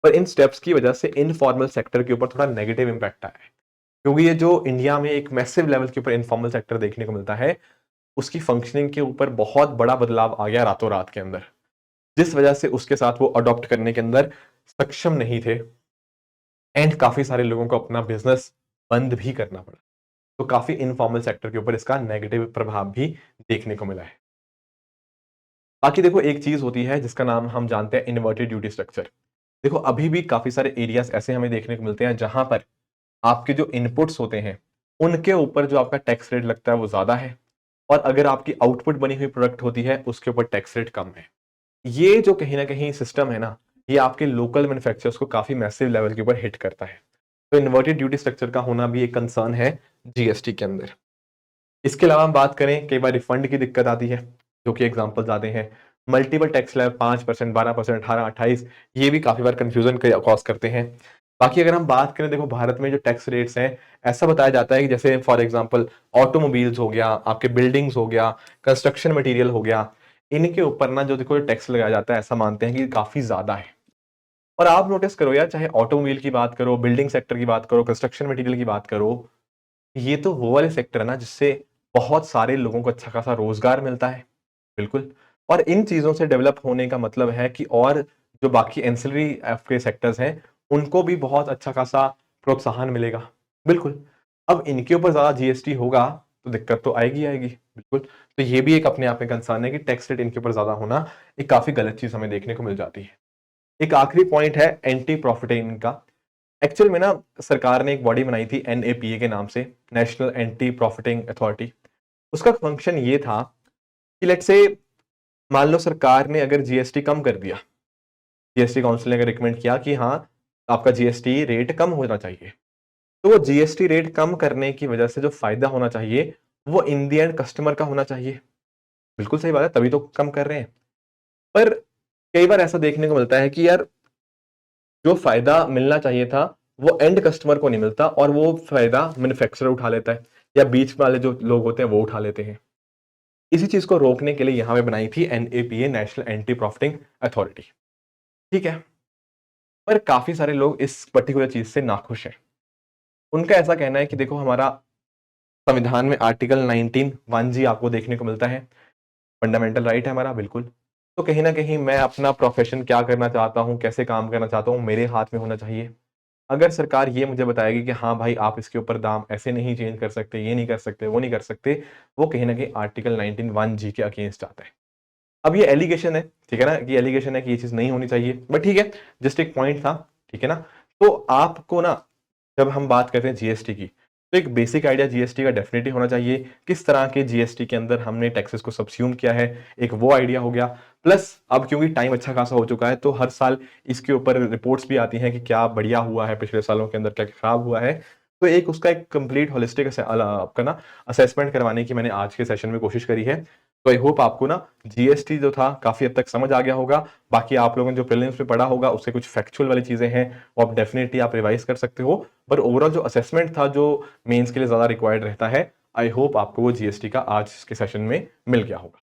पर इन स्टेप्स की वजह से इनफॉर्मल सेक्टर के ऊपर थोड़ा नेगेटिव इंपैक्ट आया है। क्योंकि ये जो इंडिया में एक मैसिव लेवल के ऊपर इनफॉर्मल सेक्टर देखने को मिलता है, उसकी फंक्शनिंग के ऊपर बहुत बड़ा बदलाव आ गया रातों रात के अंदर, जिस वजह से उसके साथ वो अडॉप्ट करने के अंदर सक्षम नहीं थे, एंड काफी सारे लोगों को अपना बिजनेस बंद भी करना पड़ा। तो काफी इनफॉर्मल सेक्टर के ऊपर इसका नेगेटिव प्रभाव भी देखने को मिला है। बाकी देखो एक चीज होती है जिसका नाम हम जानते हैं इन्वर्टेड ड्यूटी स्ट्रक्चर। देखो अभी भी काफी सारे एरियाज ऐसे हमें देखने को मिलते हैं जहां पर आपके जो इनपुट्स होते हैं उनके ऊपर जो आपका टैक्स रेट लगता है वो ज्यादा है, और अगर आपकी आउटपुट बनी हुई प्रोडक्ट होती है उसके ऊपर टैक्स रेट कम है। ये जो कहीं ना कहीं सिस्टम है ना, ये आपके लोकल मैन्युफैक्चरर्स को काफी मैसिव लेवल के ऊपर हिट करता है। तो इन्वर्टेड ड्यूटी स्ट्रक्चर का होना भी एक कंसर्न है जीएसटी के अंदर। इसके अलावा हम बात करें, कई बार रिफंड की दिक्कत आती है, जो कि एग्जांपल्स आते हैं मल्टीपल टैक्स स्लैब 5%, 12%, 18, 28, ये भी काफी बार कंफ्यूजन कॉज करते हैं। बाकी अगर हम बात करें, देखो भारत में जो टैक्स रेट्स हैं, ऐसा बताया जाता है कि जैसे फॉर एग्जांपल ऑटोमोबाइल्स हो गया, आपके बिल्डिंग्स हो गया, कंस्ट्रक्शन मटेरियल हो गया, इनके ऊपर ना जो देखो टैक्स लगाया जाता है, ऐसा मानते हैं कि काफी ज्यादा है। और आप नोटिस करो यार, चाहे ऑटोमोबाइल की बात करो, बिल्डिंग सेक्टर की बात करो, कंस्ट्रक्शन मटेरियल की बात करो, ये तो वो वाले सेक्टर है ना जिससे बहुत सारे लोगों को अच्छा खासा रोजगार मिलता है। बिल्कुल। और इन चीजों से डेवलप होने का मतलब है कि और जो बाकी एंसिलरी के सेक्टर्स हैं उनको भी बहुत अच्छा खासा प्रोत्साहन मिलेगा। बिल्कुल। अब इनके ऊपर ज्यादा जीएसटी होगा तो दिक्कत तो आएगी आएगी। बिल्कुल। तो ये भी एक अपने आप में कंसर्न है कि टैक्स रेट इनके ऊपर ज्यादा होना एक काफी गलत चीज हमें देखने को मिल जाती है। एक आखिरी पॉइंट है एंटी प्रॉफिटिंग का। एक्चुअल में ना सरकार ने एक बॉडी बनाई थी एनएपीए के नाम से, नेशनल एंटी प्रॉफिटिंग अथॉरिटी। उसका फंक्शन ये था कि लेट्स से मान लो सरकार ने अगर जीएसटी कम कर दिया, जीएसटी काउंसिल ने अगर रिकमेंड किया कि हाँ आपका जीएसटी रेट कम होना चाहिए, तो वो जीएसटी रेट कम करने की वजह से जो फायदा होना चाहिए वो इन दी एंड कस्टमर का होना चाहिए। बिल्कुल सही बात है, तभी तो कम कर रहे हैं। पर कई बार ऐसा देखने को मिलता है कि यार जो फायदा मिलना चाहिए था वो एंड कस्टमर को नहीं मिलता, और वो फायदा मैन्युफैक्चरर उठा लेता है या बीच वाले जो लोग होते हैं वो उठा लेते हैं। इसी चीज को रोकने के लिए यहां पे बनाई थी NAPA, national anti profiting authority. ठीक है। पर काफी सारे लोग इस पर्टिकुलर चीज से नाखुश हैं। उनका ऐसा कहना है कि देखो हमारा संविधान में आर्टिकल 19(1)(g आपको देखने को मिलता है, फंडामेंटल राइट है हमारा। बिल्कुल। तो कहीं ना कहीं मैं अपना प्रोफेशन क्या करना चाहता हूं, कैसे काम करना चाहता हूं, मेरे हाथ में होना चाहिए। अगर सरकार ये मुझे बताएगी कि हाँ भाई आप इसके ऊपर दाम ऐसे नहीं चेंज कर सकते, ये नहीं कर सकते, वो नहीं कर सकते, वो कहीं ना कहीं आर्टिकल 19(1)(g के अगेंस्ट आता है। अब ये एलिगेशन है, ठीक है ना, कि एलिगेशन है कि ये चीज नहीं होनी चाहिए, बट ठीक है, जस्ट एक पॉइंट था। ठीक है ना। तो आपको ना जब हम बात करते हैं जीएसटी की, तो एक बेसिक आइडिया जीएसटी का डेफिनेटली होना चाहिए, किस तरह के जीएसटी के अंदर हमने टैक्सेस को सब्स्यूम किया है, एक वो आइडिया हो गया। प्लस अब क्योंकि टाइम अच्छा खासा हो चुका है तो हर साल इसके ऊपर रिपोर्ट्स भी आती हैं कि क्या बढ़िया हुआ है पिछले सालों के अंदर, क्या खराब हुआ है। तो एक उसका एक कंप्लीट होलिस्टिक आपका ना असेसमेंट करवाने की मैंने आज के सेशन में कोशिश करी है। तो आई होप आपको ना जीएसटी जो था काफी हद तक समझ आ गया होगा। बाकी आप लोगों ने जो प्रीलिम्स में पढ़ा होगा उससे कुछ फैक्चुअल वाली चीजें हैं वो आप डेफिनेटली आप रिवाइज कर सकते हो, पर ओवरऑल जो असेसमेंट था जो मेंस के लिए ज्यादा रिक्वायर्ड रहता है, आई होप आपको वो जीएसटी का आज के सेशन में मिल गया होगा।